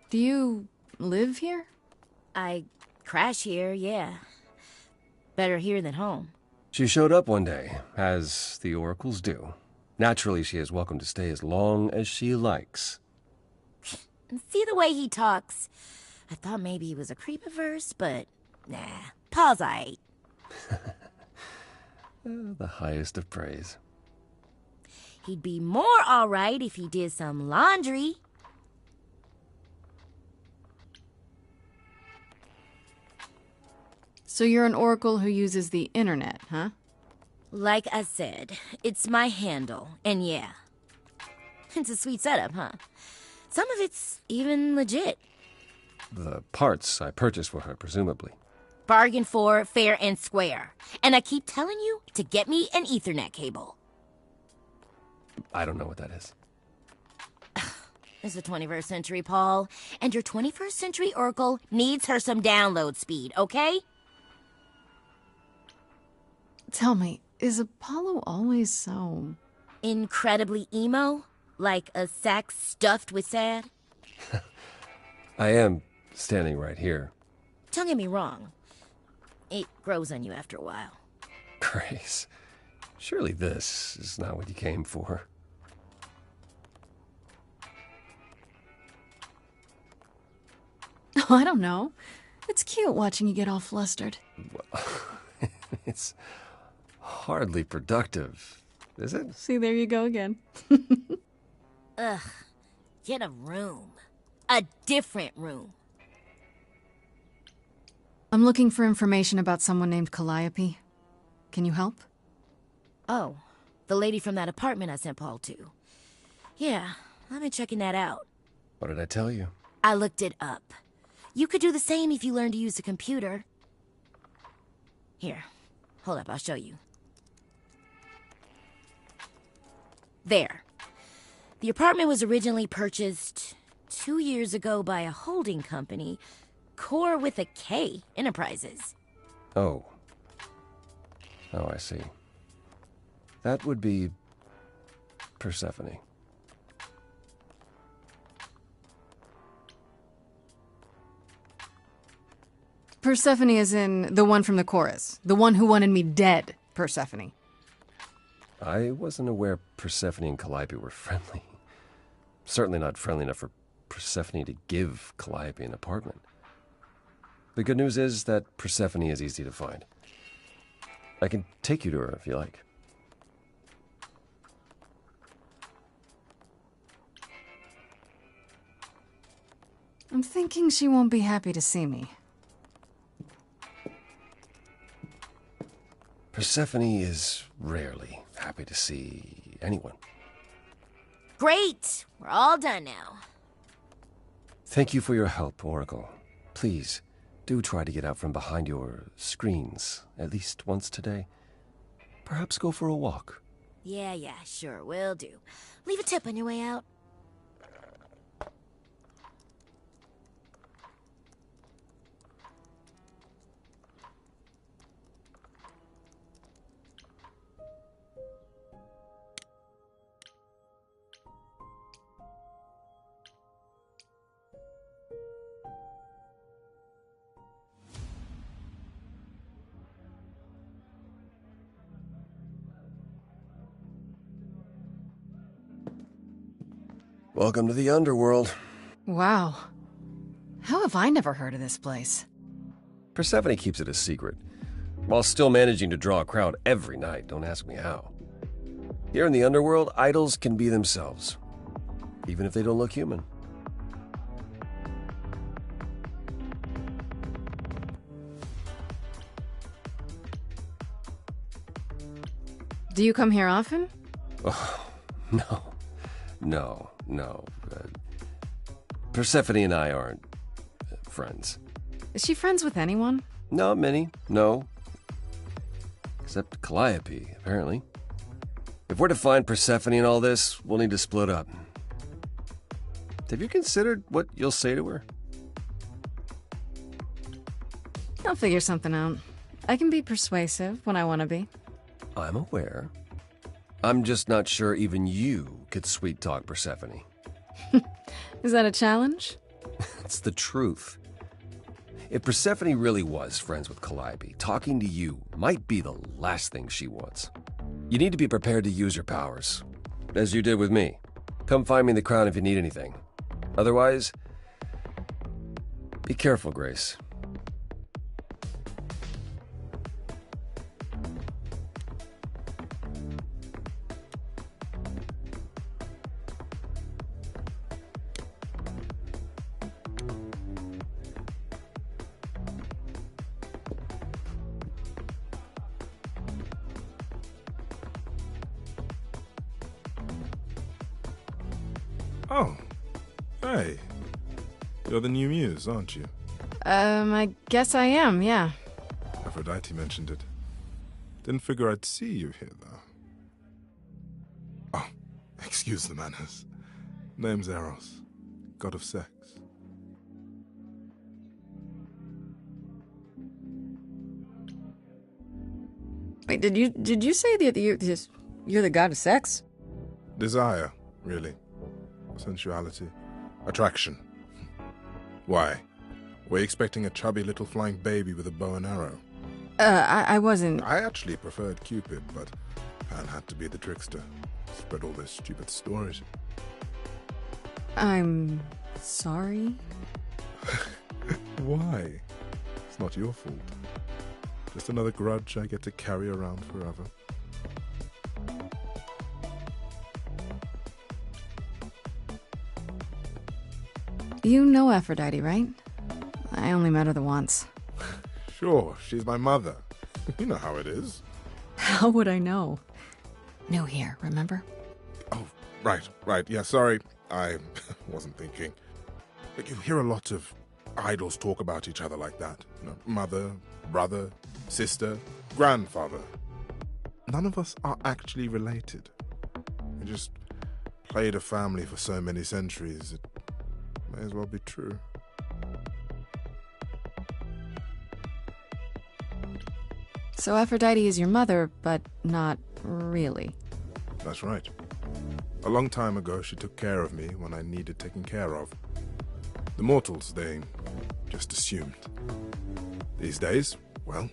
Do you live here? I crash here, yeah. Better here than home. She showed up one day, as the oracles do. Naturally, she is welcome to stay as long as she likes. See the way he talks? I thought maybe he was a creepiverse, but nah, Paul's aight. The highest of praise. He'd be more alright if he did some laundry. So you're an oracle who uses the internet, huh? Like I said, it's my handle, and yeah. It's a sweet setup, huh? Some of it's even legit. The parts I purchased for her, presumably. Bargain for, fair and square. And I keep telling you to get me an Ethernet cable. I don't know what that is. It's the 21st century, Paul. And your 21st century oracle needs her some download speed, okay? Tell me, is Apollo always so... incredibly emo? Like a sack stuffed with sad? I am standing right here. Don't get me wrong. It grows on you after a while. Grace, surely this is not what you came for. Oh, I don't know. It's cute watching you get all flustered. Well, it's hardly productive, is it? See, there you go again. Ugh. Get a room. A different room. I'm looking for information about someone named Calliope. Can you help? Oh, the lady from that apartment I sent Paul to. Yeah, I've been checking that out. What did I tell you? I looked it up. You could do the same if you learned to use a computer. Here, hold up, I'll show you. There. The apartment was originally purchased 2 years ago by a holding company, Core with a K Enterprises. Oh. Oh, I see. That would be Persephone. Persephone is in the one from the chorus. The one who wanted me dead, Persephone. I wasn't aware Persephone and Calliope were friendly. Certainly not friendly enough for Persephone to give Calliope an apartment. The good news is that Persephone is easy to find. I can take you to her if you like. I'm thinking she won't be happy to see me. Persephone is rarely happy to see anyone. Great! We're all done now. Thank you for your help, Oracle. Please, do try to get out from behind your screens at least once today. Perhaps go for a walk. Yeah, sure, will do. Leave a tip on your way out. Welcome to the underworld. Wow. How have I never heard of this place? Persephone keeps it a secret, while still managing to draw a crowd every night. Don't ask me how. Here in the underworld, idols can be themselves, even if they don't look human. Do you come here often? Oh, no. Persephone and I aren't friends. Is she friends with anyone? Not many, no. Except Calliope, apparently. If we're to find Persephone in all this, we'll need to split up. Have you considered what you'll say to her? I'll figure something out. I can be persuasive when I want to be. I'm aware. I'm just not sure even you could sweet-talk Persephone. Is that a challenge? It's the truth. If Persephone really was friends with Calliope, talking to you might be the last thing she wants. You need to be prepared to use your powers, as you did with me. Come find me in the crown if you need anything. Otherwise, be careful, Grace. Oh, hey. You're the new muse, aren't you? I guess I am, yeah. Aphrodite mentioned it. Didn't figure I'd see you here, though. Oh, excuse the manners. Name's Eros, god of sex. Wait, did you say that you're the god of sex? Desire, really. Sensuality. Attraction. Why? Were you expecting a chubby little flying baby with a bow and arrow? I wasn't... I actually preferred Cupid, but Pan had to be the trickster. Spread all those stupid stories. I'm sorry? Why? It's not your fault. Just another grudge I get to carry around forever. You know Aphrodite, right? I only met her the once. Sure, she's my mother. You know how it is. How would I know? New here, remember? Oh, right. Yeah, sorry. I wasn't thinking. But you hear a lot of idols talk about each other like that. You know, mother, brother, sister, grandfather. None of us are actually related. We just played a family for so many centuries. It may as well be true. So Aphrodite is your mother, but not really. That's right. A long time ago, she took care of me when I needed taking care of. The mortals, they just assumed. These days, well,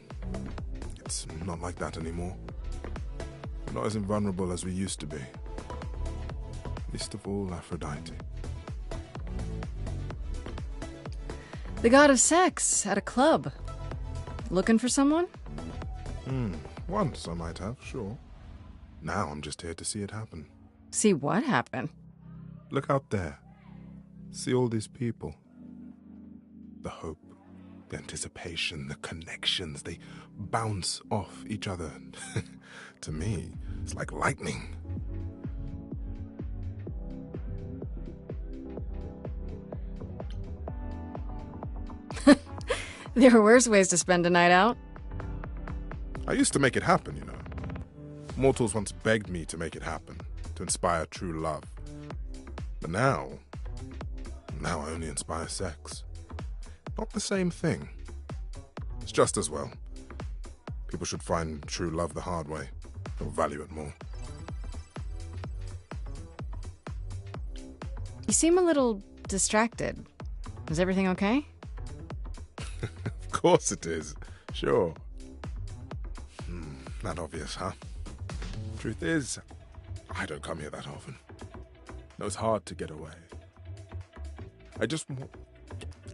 it's not like that anymore. We're not as invulnerable as we used to be. Least of all, Aphrodite. The god of sex at a club. Looking for someone? Once I might have, sure. Now I'm just here to see it happen. See what happen? Look out there. See all these people. The hope, the anticipation, the connections, they bounce off each other. To me, it's like lightning. There are worse ways to spend a night out. I used to make it happen, you know. Mortals once begged me to make it happen, to inspire true love. But now I only inspire sex. Not the same thing. It's just as well. People should find true love the hard way. They'll value it more. You seem a little distracted. Is everything okay? Of course it is. Sure. Not obvious, huh? Truth is, I don't come here that often. No, it's hard to get away. I just want...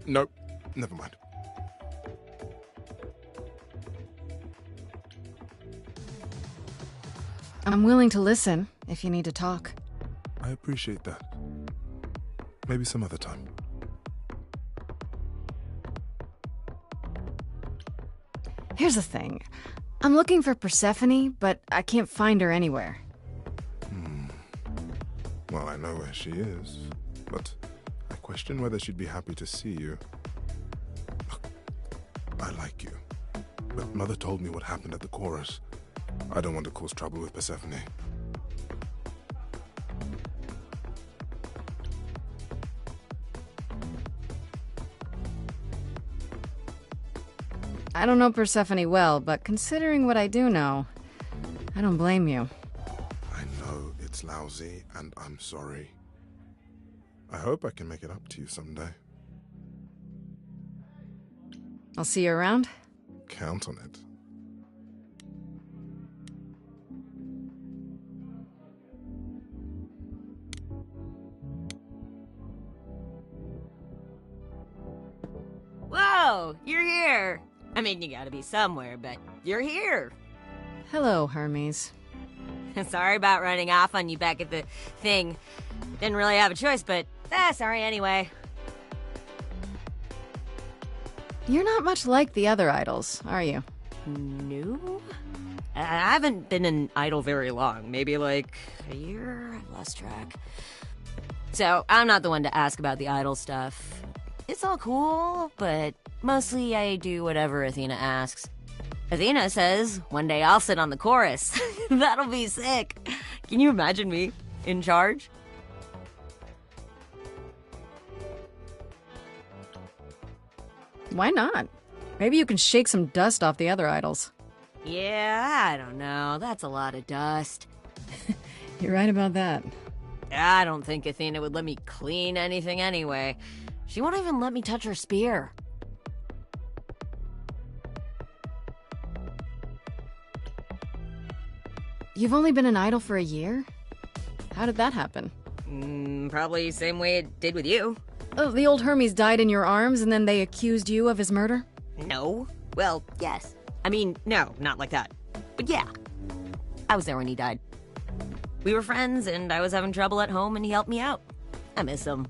Nope, never mind. I'm willing to listen if you need to talk. I appreciate that. Maybe some other time. Here's the thing. I'm looking for Persephone, but I can't find her anywhere. Well, I know where she is, but I question whether she'd be happy to see you. Look, I like you, but Mother told me what happened at the chorus. I don't want to cause trouble with Persephone. I don't know Persephone well, but considering what I do know, I don't blame you. I know it's lousy, and I'm sorry. I hope I can make it up to you someday. I'll see you around. Count on it. Whoa, you're here. I mean, you gotta be somewhere, but you're here. Hello, Hermes. Sorry about running off on you back at the thing. Didn't really have a choice, but sorry anyway. You're not much like the other idols, are you? No? I haven't been an idol very long. Maybe like a year? I've lost track. So, I'm not the one to ask about the idol stuff. It's all cool, but mostly I do whatever Athena asks. Athena says, one day I'll sit on the chorus. That'll be sick. Can you imagine me in charge? Why not? Maybe you can shake some dust off the other idols. Yeah, I don't know. That's a lot of dust. You're right about that. I don't think Athena would let me clean anything anyway. She won't even let me touch her spear. You've only been an idol for a year? How did that happen? Probably same way it did with you. Oh, the old Hermes died in your arms and then they accused you of his murder? No. Well, yes. I mean, no, not like that. But yeah. I was there when he died. We were friends and I was having trouble at home and he helped me out. I miss him.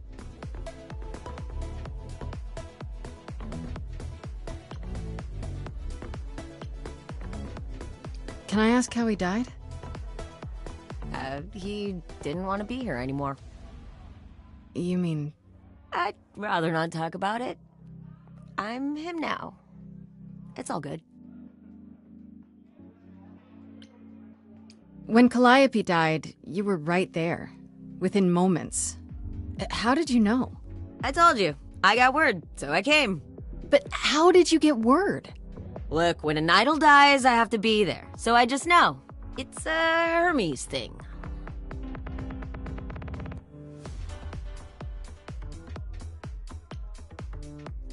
Can I ask how he died? He didn't want to be here anymore. You mean... I'd rather not talk about it. I'm him now. It's all good. When Calliope died, you were right there. Within moments. How did you know? I told you. I got word, so I came. But how did you get word? Look, when an idol dies, I have to be there. So I just know. It's a Hermes thing.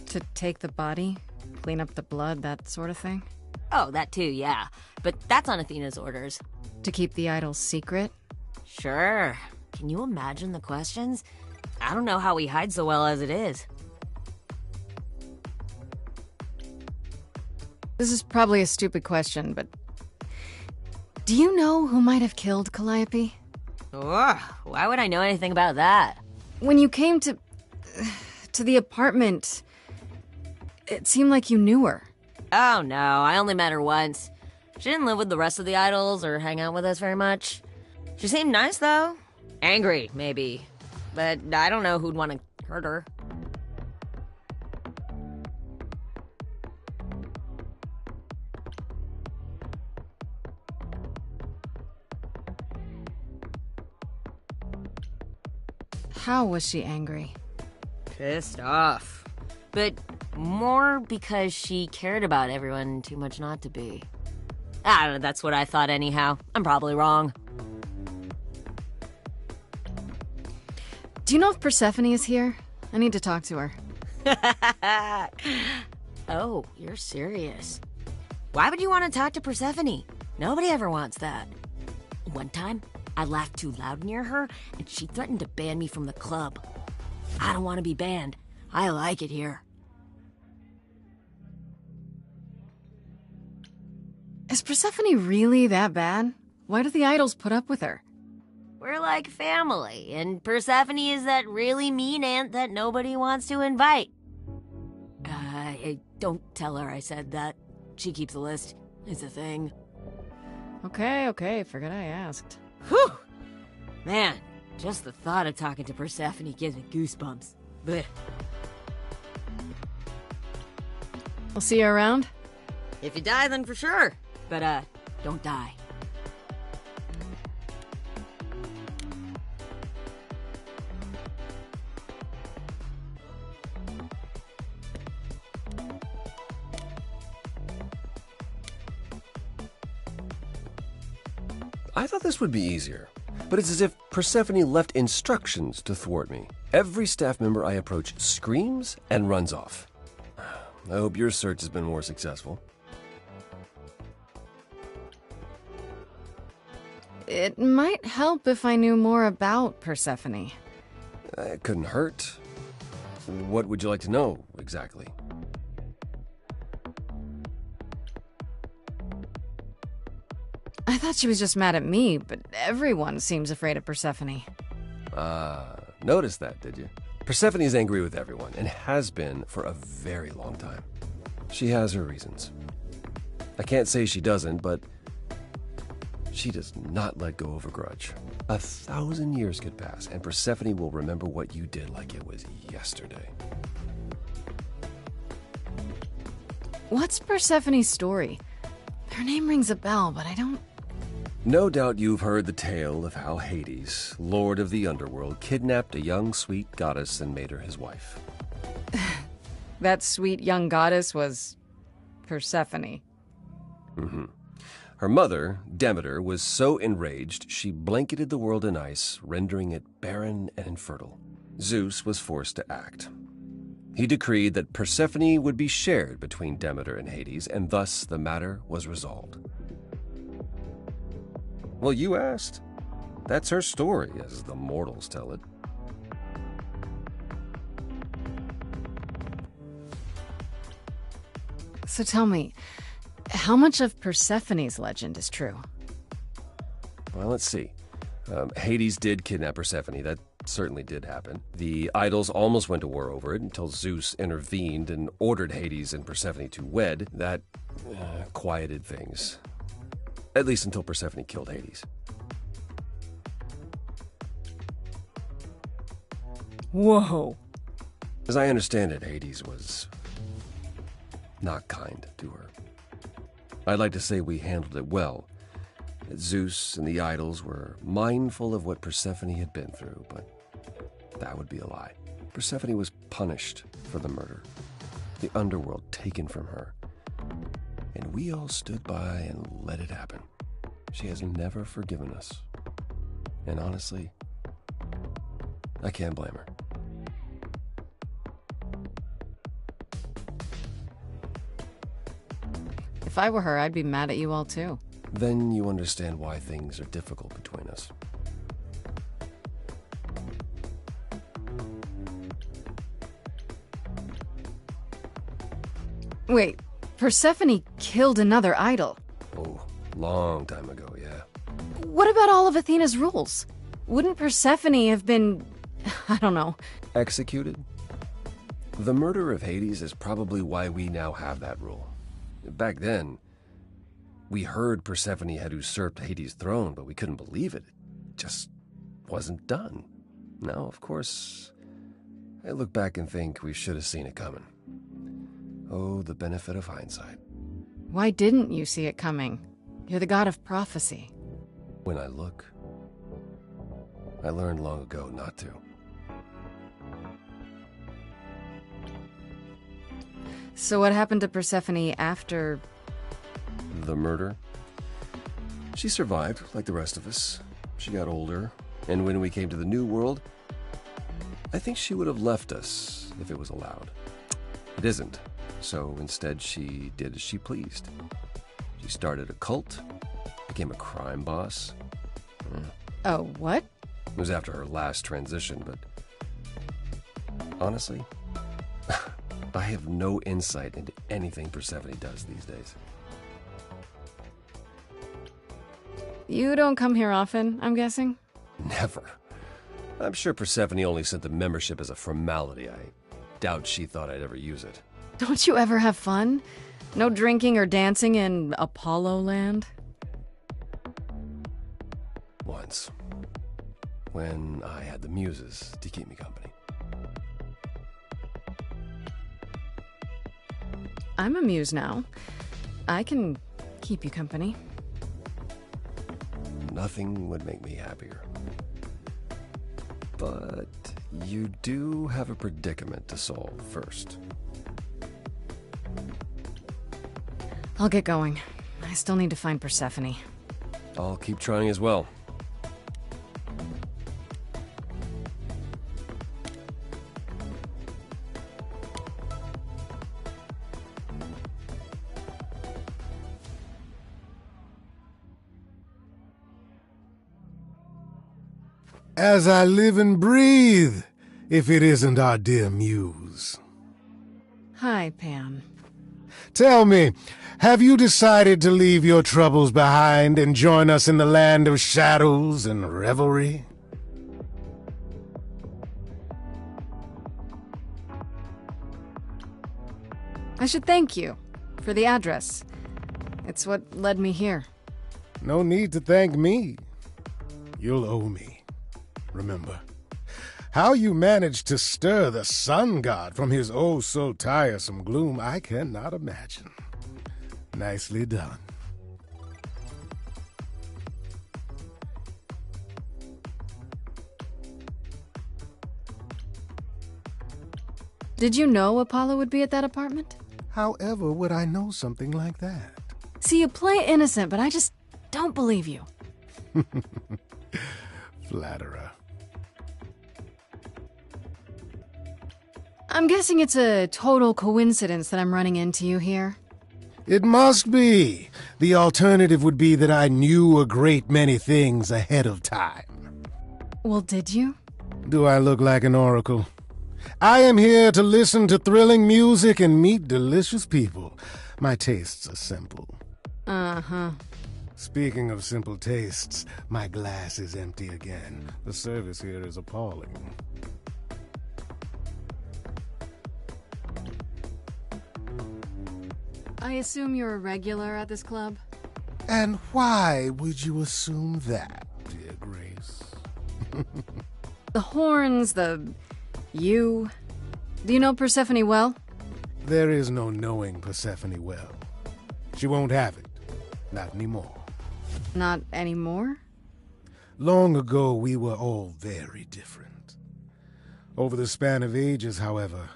To take the body, clean up the blood, that sort of thing? Oh, that too, yeah. But that's on Athena's orders. To keep the idol's secret? Sure. Can you imagine the questions? I don't know how he hides so well as it is. This is probably a stupid question, but do you know who might have killed Calliope? Ugh, why would I know anything about that? When you came to the apartment, it seemed like you knew her. Oh no, I only met her once. She didn't live with the rest of the idols or hang out with us very much. She seemed nice though. Angry, maybe. But I don't know who'd want to hurt her. How was she angry? Pissed off. But more because she cared about everyone too much not to be. I don't know, that's what I thought anyhow. I'm probably wrong. Do you know if Persephone is here? I need to talk to her. Oh, you're serious. Why would you want to talk to Persephone? Nobody ever wants that. One time, I laughed too loud near her, and she threatened to ban me from the club. I don't want to be banned. I like it here. Is Persephone really that bad? Why do the idols put up with her? We're like family, and Persephone is that really mean aunt that nobody wants to invite. Don't tell her I said that. She keeps a list. It's a thing. Okay, forget I asked. Whew! Man, just the thought of talking to Persephone gives me goosebumps. Blech. I'll see you around? If you die, then for sure. But, don't die. I thought this would be easier, but it's as if Persephone left instructions to thwart me. Every staff member I approach screams and runs off. I hope your search has been more successful. It might help if I knew more about Persephone. It couldn't hurt. What would you like to know, exactly? I thought she was just mad at me, but everyone seems afraid of Persephone. Noticed that, did you? Persephone's angry with everyone, and has been for a very long time. She has her reasons. I can't say she doesn't, but she does not let go of a grudge. 1,000 years could pass, and Persephone will remember what you did like it was yesterday. What's Persephone's story? Her name rings a bell, but I don't... No doubt you've heard the tale of how Hades, lord of the underworld, kidnapped a young sweet goddess and made her his wife. That sweet young goddess was Persephone. Mm-hmm. Her mother, Demeter, was so enraged she blanketed the world in ice, rendering it barren and infertile. Zeus was forced to act. He decreed that Persephone would be shared between Demeter and Hades, and thus the matter was resolved. Well, you asked. That's her story, as the mortals tell it. So tell me, how much of Persephone's legend is true? Well, let's see. Hades did kidnap Persephone. That certainly did happen. The idols almost went to war over it until Zeus intervened and ordered Hades and Persephone to wed. That quieted things. At least until Persephone killed Hades. Whoa. As I understand it, Hades was not kind to her. I'd like to say we handled it well. That Zeus and the idols were mindful of what Persephone had been through, but that would be a lie. Persephone was punished for the murder, the underworld taken from her, and we all stood by and let it happen. She has never forgiven us. And honestly, I can't blame her. If I were her, I'd be mad at you all too. Then you understand why things are difficult between us. Wait, Persephone killed another idol. Oh, long time ago, yeah. What about all of Athena's rules? Wouldn't Persephone have been... I don't know. Executed? The murder of Hades is probably why we now have that rule. Back then, we heard Persephone had usurped Hades' throne, but we couldn't believe it. It just wasn't done. Now, of course, I look back and think we should have seen it coming. Oh, the benefit of hindsight. Why didn't you see it coming? You're the god of prophecy. When I look, I learned long ago not to. So what happened to Persephone after... The murder? She survived, like the rest of us. She got older, and when we came to the New World, I think she would have left us if it was allowed. It isn't, so instead she did as she pleased. She started a cult, became a crime boss. Oh, what? It was after her last transition, but honestly, I have no insight into anything Persephone does these days. You don't come here often, I'm guessing? Never. I'm sure Persephone only sent the membership as a formality. I doubt she thought I'd ever use it. Don't you ever have fun? No drinking or dancing in Apollo land? Once. When I had the muses to keep me company. I'm a muse now. I can keep you company. Nothing would make me happier. But you do have a predicament to solve first. I'll get going. I still need to find Persephone. I'll keep trying as well. As I live and breathe, if it isn't our dear muse. Hi, Pan. Tell me, have you decided to leave your troubles behind and join us in the land of shadows and revelry? I should thank you for the address. It's what led me here. No need to thank me. You'll owe me. Remember, how you managed to stir the sun god from his oh-so-tiresome gloom, I cannot imagine. Nicely done. Did you know Apollo would be at that apartment? However would I know something like that? See, you play innocent, but I just don't believe you. Flatterer. I'm guessing it's a total coincidence that I'm running into you here. It must be. The alternative would be that I knew a great many things ahead of time. Well, did you? Do I look like an oracle? I am here to listen to thrilling music and meet delicious people. My tastes are simple. Uh-huh. Speaking of simple tastes, my glass is empty again. The service here is appalling. I assume you're a regular at this club? And why would you assume that, dear Grace? The horns, you... Do you know Persephone well? There is no knowing Persephone well. She won't have it. Not anymore. Not anymore? Long ago, we were all very different. Over the span of ages, however,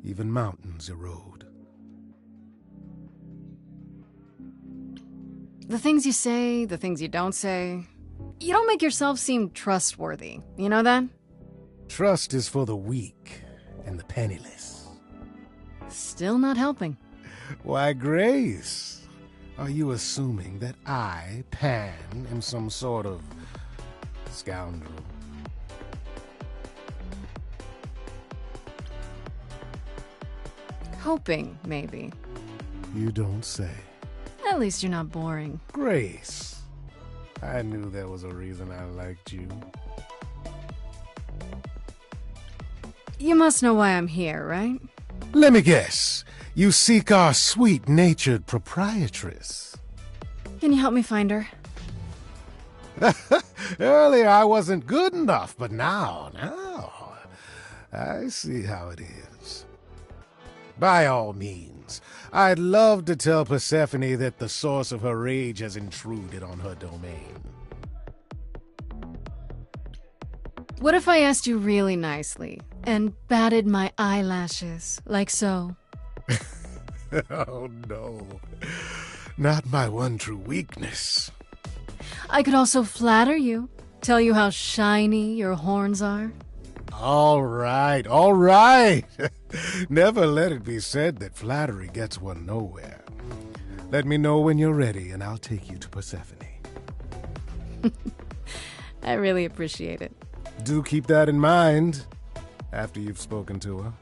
even mountains erode. The things you say, the things you don't say. You don't make yourself seem trustworthy. You know that? Trust is for the weak and the penniless. Still not helping. Why, Grace, are you assuming that I, Pan, am some sort of scoundrel? Hoping, maybe. You don't say. At least you're not boring. Grace, I knew there was a reason I liked you. You must know why I'm here, right? Let me guess. You seek our sweet-natured proprietress. Can you help me find her? Earlier I wasn't good enough, but now, I see how it is. By all means, I'd love to tell Persephone that the source of her rage has intruded on her domain. What if I asked you really nicely and batted my eyelashes, like so? Oh no, not my one true weakness. I could also flatter you, tell you how shiny your horns are. All right, all right. Never let it be said that flattery gets one nowhere. Let me know when you're ready and I'll take you to Persephone. I really appreciate it. Do keep that in mind after you've spoken to her.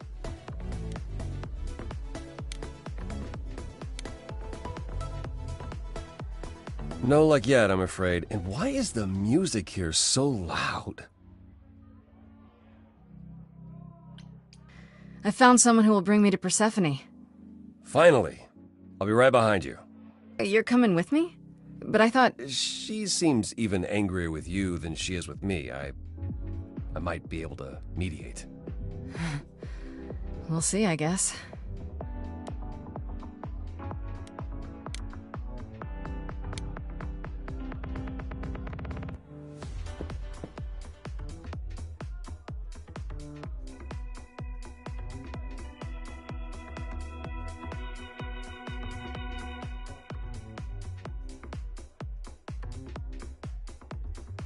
No luck yet, I'm afraid. And why is the music here so loud? I found someone who will bring me to Persephone. Finally. I'll be right behind you. You're coming with me? But I thought... She seems even angrier with you than she is with me. I might be able to mediate. We'll see, I guess.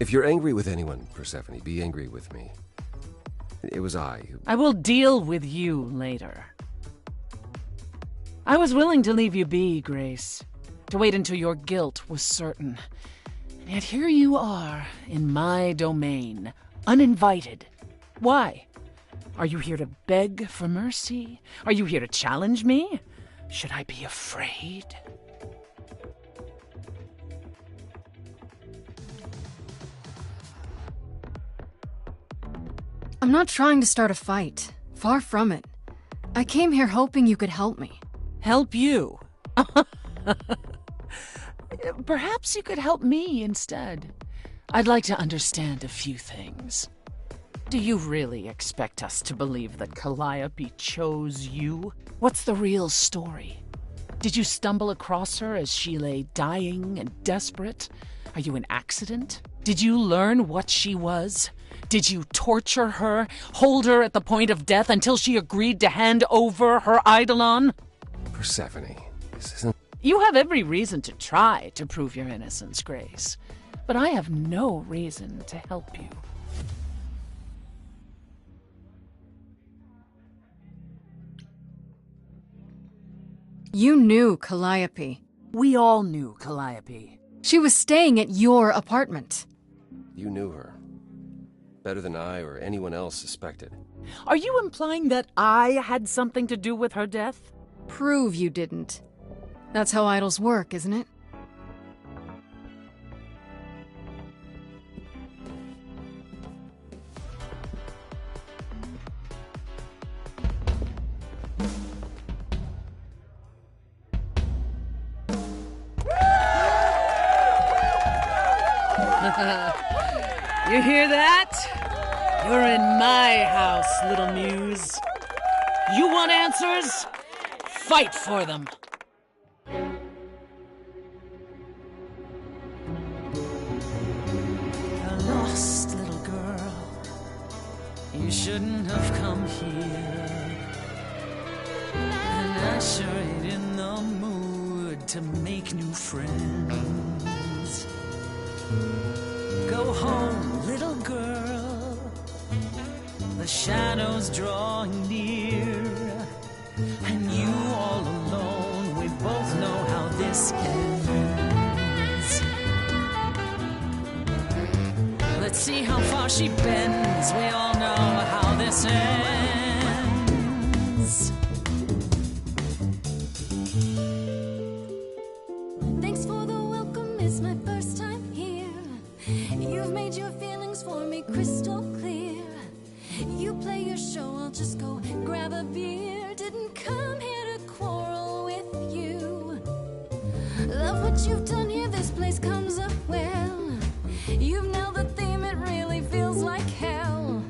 If you're angry with anyone, Persephone, be angry with me. It was I who... I will deal with you later. I was willing to leave you be, Grace. To wait until your guilt was certain. And yet here you are, in my domain, uninvited. Why? Are you here to beg for mercy? Are you here to challenge me? Should I be afraid? I'm not trying to start a fight. Far from it. I came here hoping you could help me. Help you? Perhaps you could help me instead. I'd like to understand a few things. Do you really expect us to believe that Calliope chose you? What's the real story? Did you stumble across her as she lay dying and desperate? Are you an accident? Did you learn what she was? Did you torture her, hold her at the point of death until she agreed to hand over her Eidolon? Persephone, this isn't... You have every reason to try to prove your innocence, Grace. But I have no reason to help you. You knew Calliope. We all knew Calliope. She was staying at your apartment. You knew her. Better than I or anyone else suspected. Are you implying that I had something to do with her death? Prove you didn't. That's how idols work, isn't it? You hear that? You're in my house, little muse. You want answers? Fight for them. A lost little girl. You shouldn't have come here. And I sure ain't in the mood to make new friends. Go home, little girl. The shadows drawing near. And you all alone, we both know how this ends. Let's see how far she bends. We all know how this ends. crystal clear. You play your show, I'll just go grab a beer. Didn't come here to quarrel with you. Love what you've done here, this place comes up well. You've nailed the theme, it really feels like hell.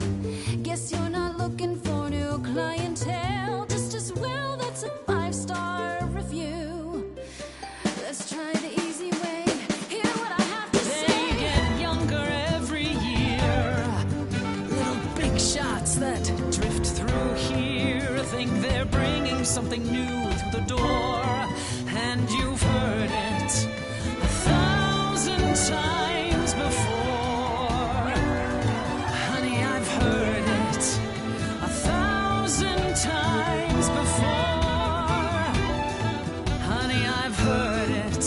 Guess you're not looking for new clientele. Just as well, that's a 5-star review. Let's try the easy way. Hear what I have to say. They get younger every year. Little big shots that drift through here think they're bringing something new through the door. And you've heard it 1,000 times before. Honey, I've heard it 1,000 times before. Honey, I've heard it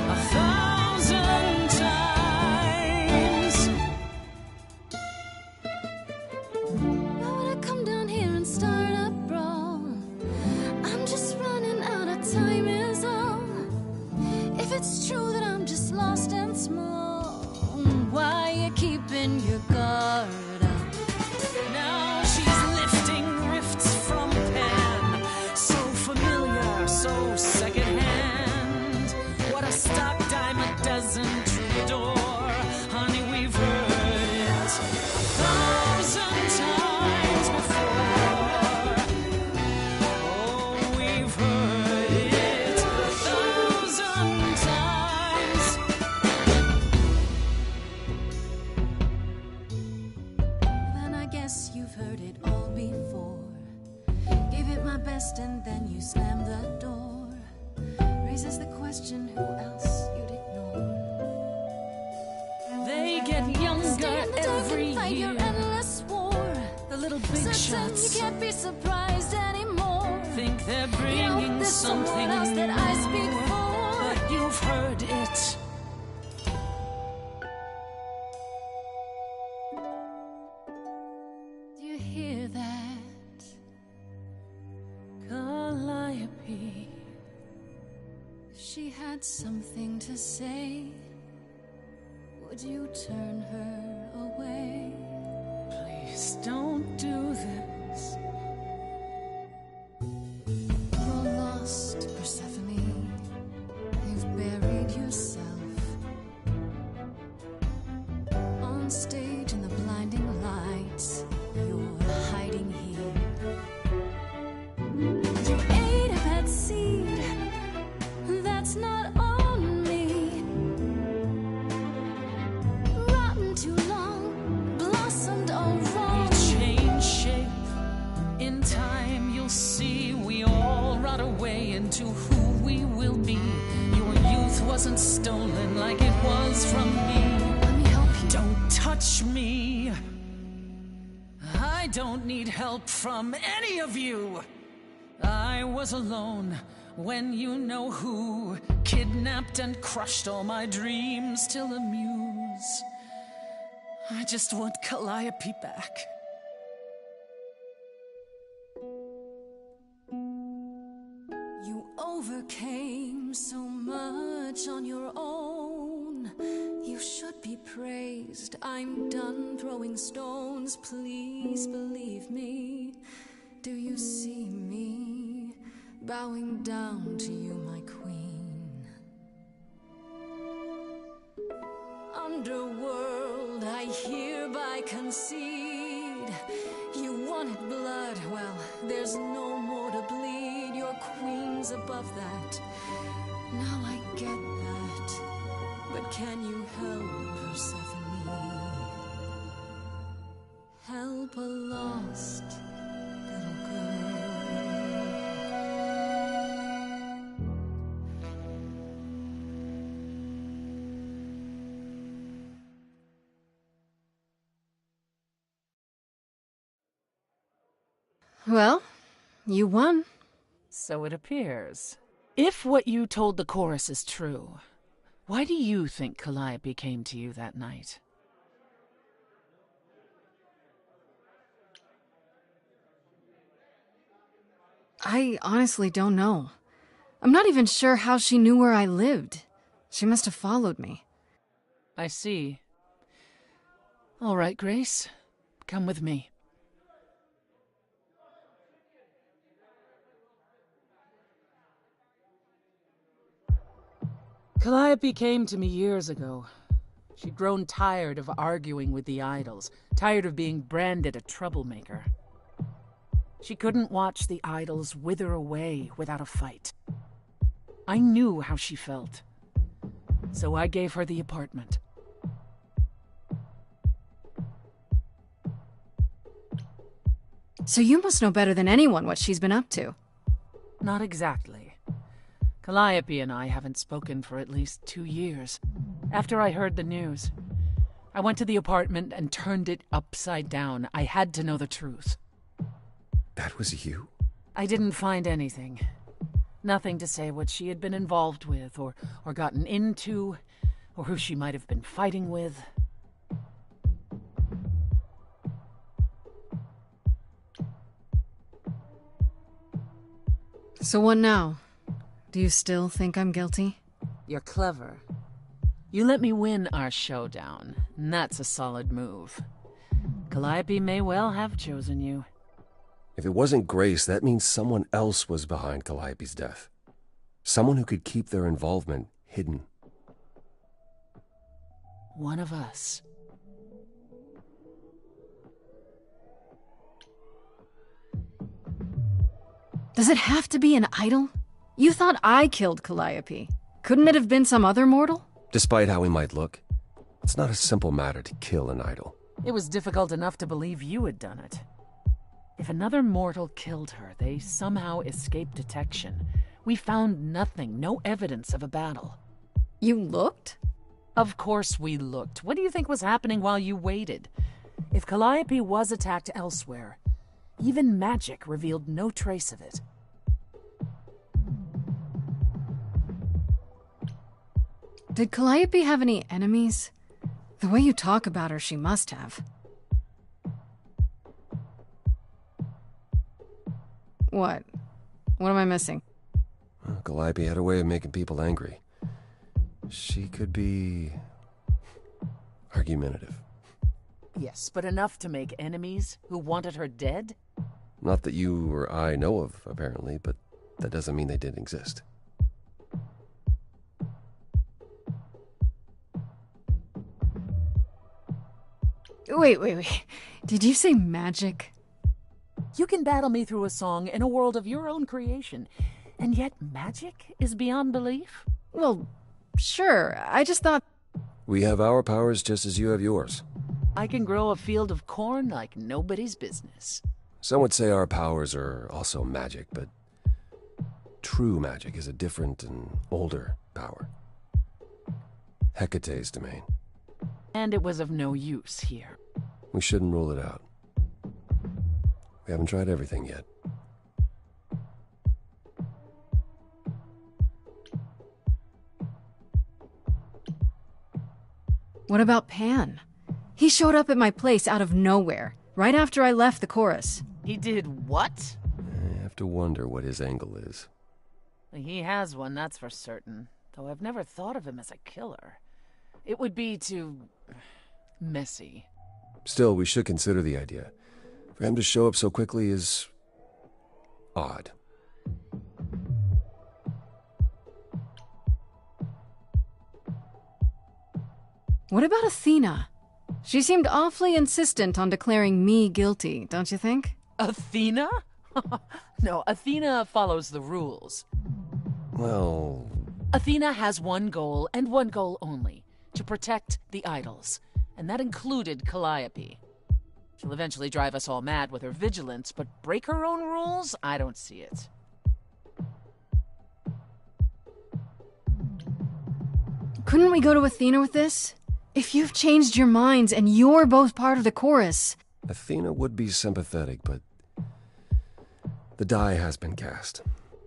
1,000 times. Why would I come down here and start a brawl? I'm just running out of time is all. If it's true that I'm just lost and small, why you keeping your guard up? Now she's lifting rifts from pen, so familiar, so secondhand. What a stock dime a dozen troubadour. Honey, we've heard it 1,000 times before. Oh, we've heard it 1,000 times. Then I guess you've heard it all before. Gave it my best and then you slammed the door. Raises the question, who else you'd ignore? They get younger Stay in the dark every and fight year. your endless war. The little big Certain shots you can't be surprised anymore. think they're You know, bringing there's something someone else that I speak new, for. but you've heard it. Do you hear that? Calliope. If she had something to say, would you turn her away? Please don't do this. You're lost, Persephone. You've buried yourself on stage in the blinding lights. You're hiding here. You ate a bad seed. That's not on me. Rotten too long, blossomed all wrong. Change shape. In time, you'll see we all rot away into who we will be. Your youth wasn't stolen like it was from me. Let me help you. Don't touch me. I don't need help from any of you. I was alone when you know who kidnapped and crushed all my dreams till the muse. I just want Calliope back. You overcame so much on your own. You should be praised. I'm done throwing stones. Please believe me. Do you see me bowing down to you, my queen? Underworld, I hereby concede. You wanted blood, well, there's no more to bleed. Your queen's above that. Now I get that. But can you help Persephone? Help a lost little girl. Well, you won. So it appears. If what you told the chorus is true, why do you think Calliope came to you that night? I honestly don't know. I'm not even sure how she knew where I lived. She must have followed me. I see. All right, Grace. Come with me. Calliope came to me years ago. She'd grown tired of arguing with the idols, tired of being branded a troublemaker. She couldn't watch the idols wither away without a fight. I knew how she felt, so I gave her the apartment. So you must know better than anyone what she's been up to. Not exactly. Calliope and I haven't spoken for at least 2 years. After I heard the news, I went to the apartment and turned it upside down. I had to know the truth. That was you? I didn't find anything. Nothing to say what she had been involved with, or gotten into, or who she might have been fighting with. So what now? Do you still think I'm guilty? You're clever. You let me win our showdown, and that's a solid move. Calliope may well have chosen you. If it wasn't Grace, that means someone else was behind Calliope's death. Someone who could keep their involvement hidden. One of us. Does it have to be an idol? You thought I killed Calliope. Couldn't it have been some other mortal? Despite how he might look, it's not a simple matter to kill an idol. It was difficult enough to believe you had done it. If another mortal killed her, they somehow escaped detection. We found nothing, no evidence of a battle. You looked? Of course we looked. What do you think was happening while you waited? If Calliope was attacked elsewhere, even magic revealed no trace of it. Did Calliope have any enemies? The way you talk about her, she must have. What? What am I missing? Well, Calliope had a way of making people angry. She could be argumentative. Yes, but enough to make enemies who wanted her dead? Not that you or I know of, apparently, but that doesn't mean they didn't exist. Wait. Did you say magic? You can battle me through a song in a world of your own creation, and yet magic is beyond belief? Well, sure. I just thought... We have our powers just as you have yours. I can grow a field of corn like nobody's business. Some would say our powers are also magic, but true magic is a different and older power. Hecate's domain. And it was of no use here. We shouldn't rule it out. We haven't tried everything yet. What about Pan? He showed up at my place out of nowhere, right after I left the chorus. He did what? I have to wonder what his angle is. He has one, that's for certain. Though I've never thought of him as a killer. It would be too... messy. Still, we should consider the idea. For him to show up so quickly is... odd. What about Athena? She seemed awfully insistent on declaring me guilty, don't you think? Athena? No, Athena follows the rules. Well... Athena has one goal, and one goal only. To protect the idols. And that included Calliope. She'll eventually drive us all mad with her vigilance, but break her own rules? I don't see it. Couldn't we go to Athena with this? If you've changed your minds and you're both part of the chorus... Athena would be sympathetic, but... the die has been cast.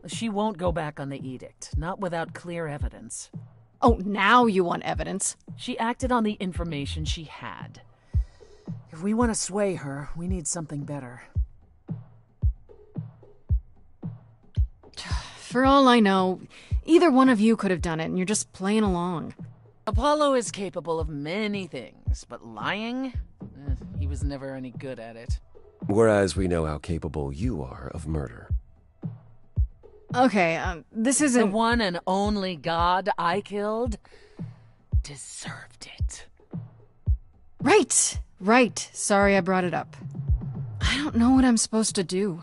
She won't go back on the edict, not without clear evidence. Oh, now you want evidence? She acted on the information she had. If we want to sway her, we need something better. For all I know, either one of you could have done it, and you're just playing along. Apollo is capable of many things, but lying? was never any good at it. Whereas we know how capable you are of murder. Okay, this isn't... The one and only god I killed deserved it. Right. Sorry I brought it up. I don't know what I'm supposed to do.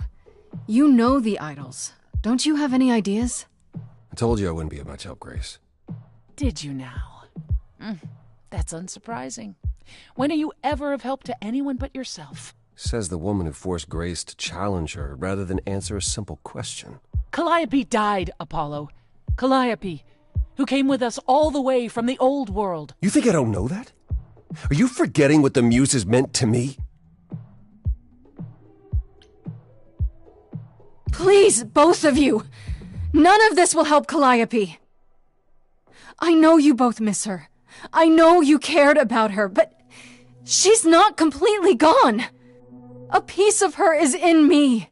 You know the idols. Don't you have any ideas? I told you I wouldn't be of much help, Grace. Did you now? That's unsurprising. When are you ever of help to anyone but yourself? Says the woman who forced Grace to challenge her rather than answer a simple question. Calliope died, Apollo. Calliope, who came with us all the way from the old world. You think I don't know that? Are you forgetting what the Muses meant to me? Please, both of you! None of this will help Calliope. I know you both miss her. I know you cared about her, but she's not completely gone. A piece of her is in me.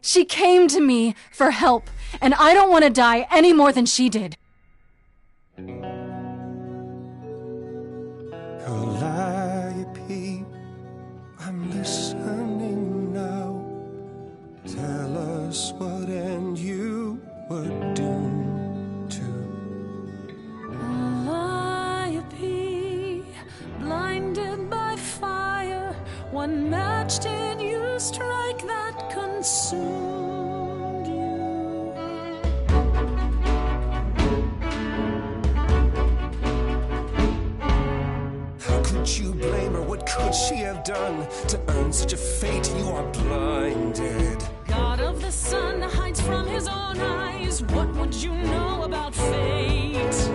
She came to me for help, and I don't want to die any more than she did. Calliope, I'm listening now. Tell us what end you were doomed to. Calliope, blinded by fire, one match did you strike that consumed you. How could you blame her? What could she have done to earn such a fate? You are blinded. God of the sun hides from his own eyes. What would you know about fate?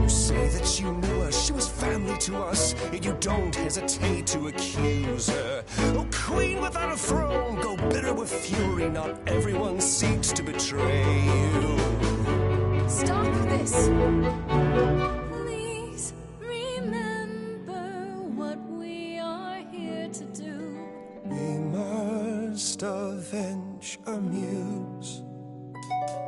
You say that you know her, she was family to us, yet you don't hesitate to accuse her. Oh, queen without a throne, go bitter with fury. Not everyone seeks to betray you. Stop this! Please remember what we are here to do. We must avenge our muse.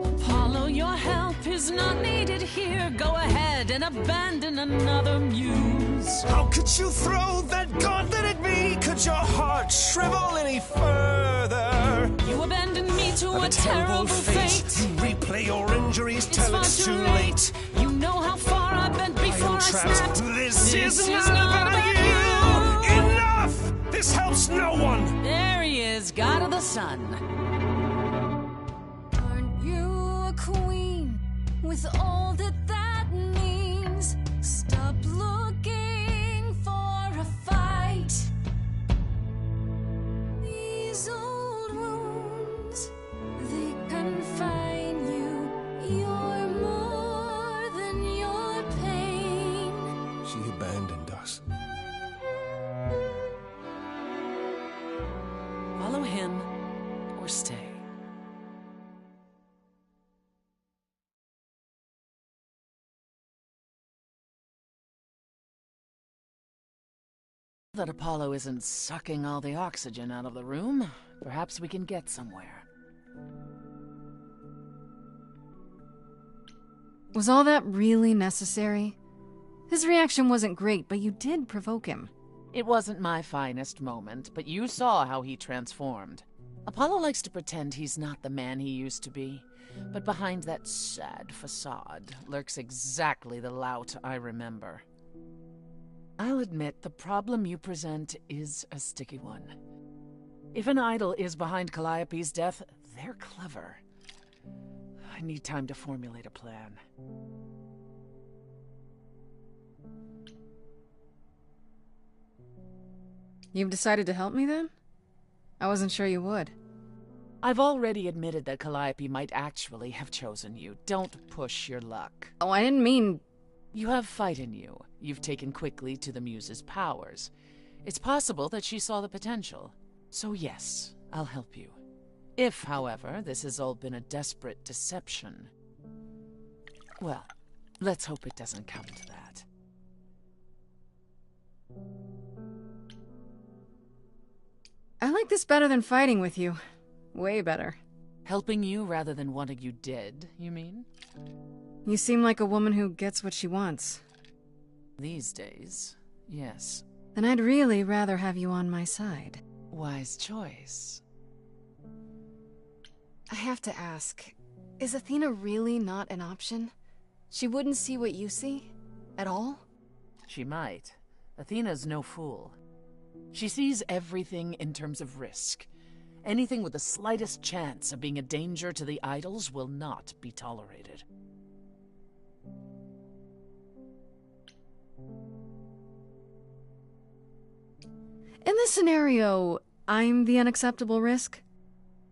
Apollo, your help is not needed here. Go ahead and abandon another muse. How could you throw that gauntlet at me? Could your heart shrivel any further? You abandoned me to a terrible fate. You replay your injuries till it's too late. You know how far I bent before I snapped. This is not about you. Enough! This helps no one. There he is, God of the Sun. Aren't you a queen with all that means? Stop looking for a fight. These old wounds, they confine you. You're more than your pain. She abandoned us. Follow him or stay. That Apollo isn't sucking all the oxygen out of the room, perhaps we can get somewhere. Was all that really necessary? His reaction wasn't great, but you did provoke him. It wasn't my finest moment, but you saw how he transformed. Apollo likes to pretend he's not the man he used to be, but behind that sad facade lurks exactly the lout I remember. I'll admit the problem you present is a sticky one. If an idol is behind Calliope's death, they're clever. I need time to formulate a plan. You've decided to help me then? I wasn't sure you would. I've already admitted that Calliope might actually have chosen you. Don't push your luck. Oh, I didn't mean... You have fight in you. You've taken quickly to the Muse's powers. It's possible that she saw the potential. So yes, I'll help you. If, however, this has all been a desperate deception, well, let's hope it doesn't come to that. I like this better than fighting with you. Way better. Helping you rather than wanting you dead, you mean? You seem like a woman who gets what she wants. These days, Yes. Then I'd really rather have you on my side. Wise choice. I have to ask, is Athena really not an option? She wouldn't see what you see? At all? She might. Athena's no fool. She sees everything in terms of risk. Anything with the slightest chance of being a danger to the idols will not be tolerated. In this scenario, I'm the unacceptable risk?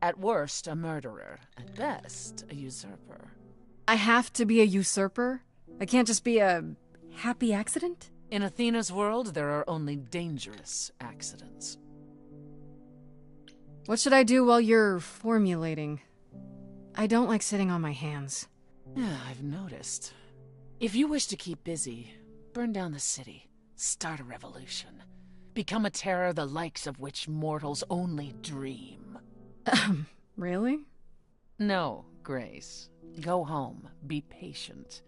At worst, a murderer. At best, a usurper. I have to be a usurper? I can't just be a happy accident? In Athena's world, there are only dangerous accidents. What should I do while you're formulating? I don't like sitting on my hands. Yeah, I've noticed. If you wish to keep busy, burn down the city, start a revolution, become a terror the likes of which mortals only dream. Really? No, Grace. Go home. Be patient.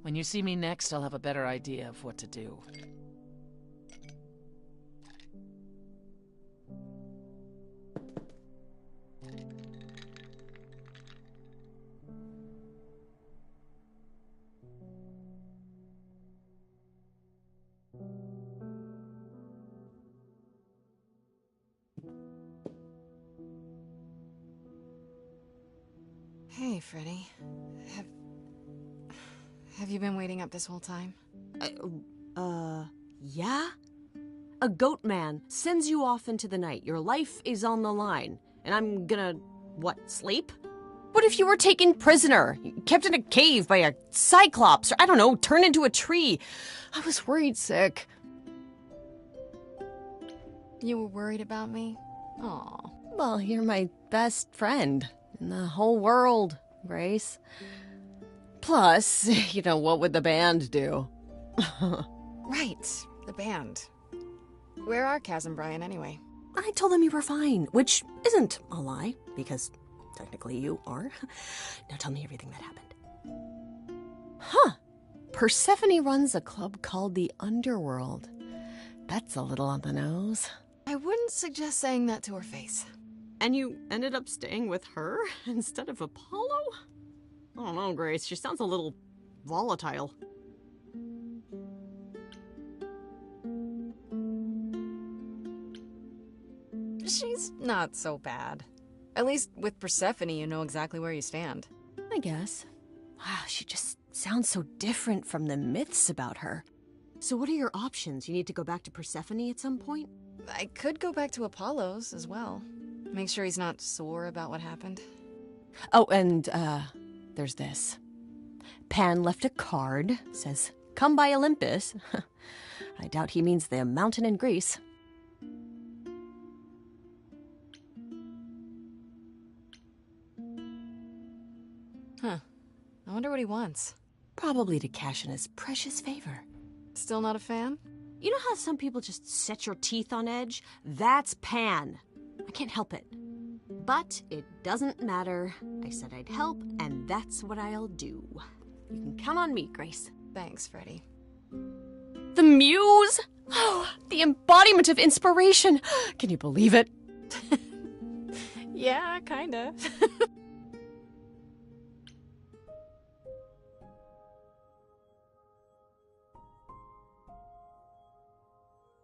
When you see me next, I'll have a better idea of what to do. Hey, Freddy. Have you been waiting up this whole time? Yeah? A goat man sends you off into the night. Your life is on the line. And I'm gonna, what, sleep? What if you were taken prisoner, kept in a cave by a cyclops, or I don't know, turned into a tree? I was worried sick. You were worried about me? Aw. Well, you're my best friend in the whole world, Grace. Plus, what would the band do? Right, the band. Where are Kaz and Brian anyway? I told them you were fine, which isn't a lie, because technically you are. Now tell me everything that happened. Huh. Persephone runs a club called the Underworld. That's a little on the nose. I wouldn't suggest saying that to her face. And you ended up staying with her instead of Apollo? I don't know, Grace. She sounds a little volatile. She's not so bad. At least with Persephone, you know exactly where you stand. I guess. Wow, she just sounds so different from the myths about her. So what are your options? You need to go back to Persephone at some point? I could go back to Apollo's as well. Make sure he's not sore about what happened. Oh, and, there's this. Pan left a card, says, "Come by Olympus." I doubt he means the mountain in Greece. Huh. I wonder what he wants. Probably to cash in his precious favor. Still not a fan? You know how some people just set your teeth on edge? That's Pan. I can't help it. But it doesn't matter. I said I'd help, and that's what I'll do. You can count on me, Grace. Thanks, Freddy. The muse! Oh, the embodiment of inspiration! Can you believe it? Yeah, kinda.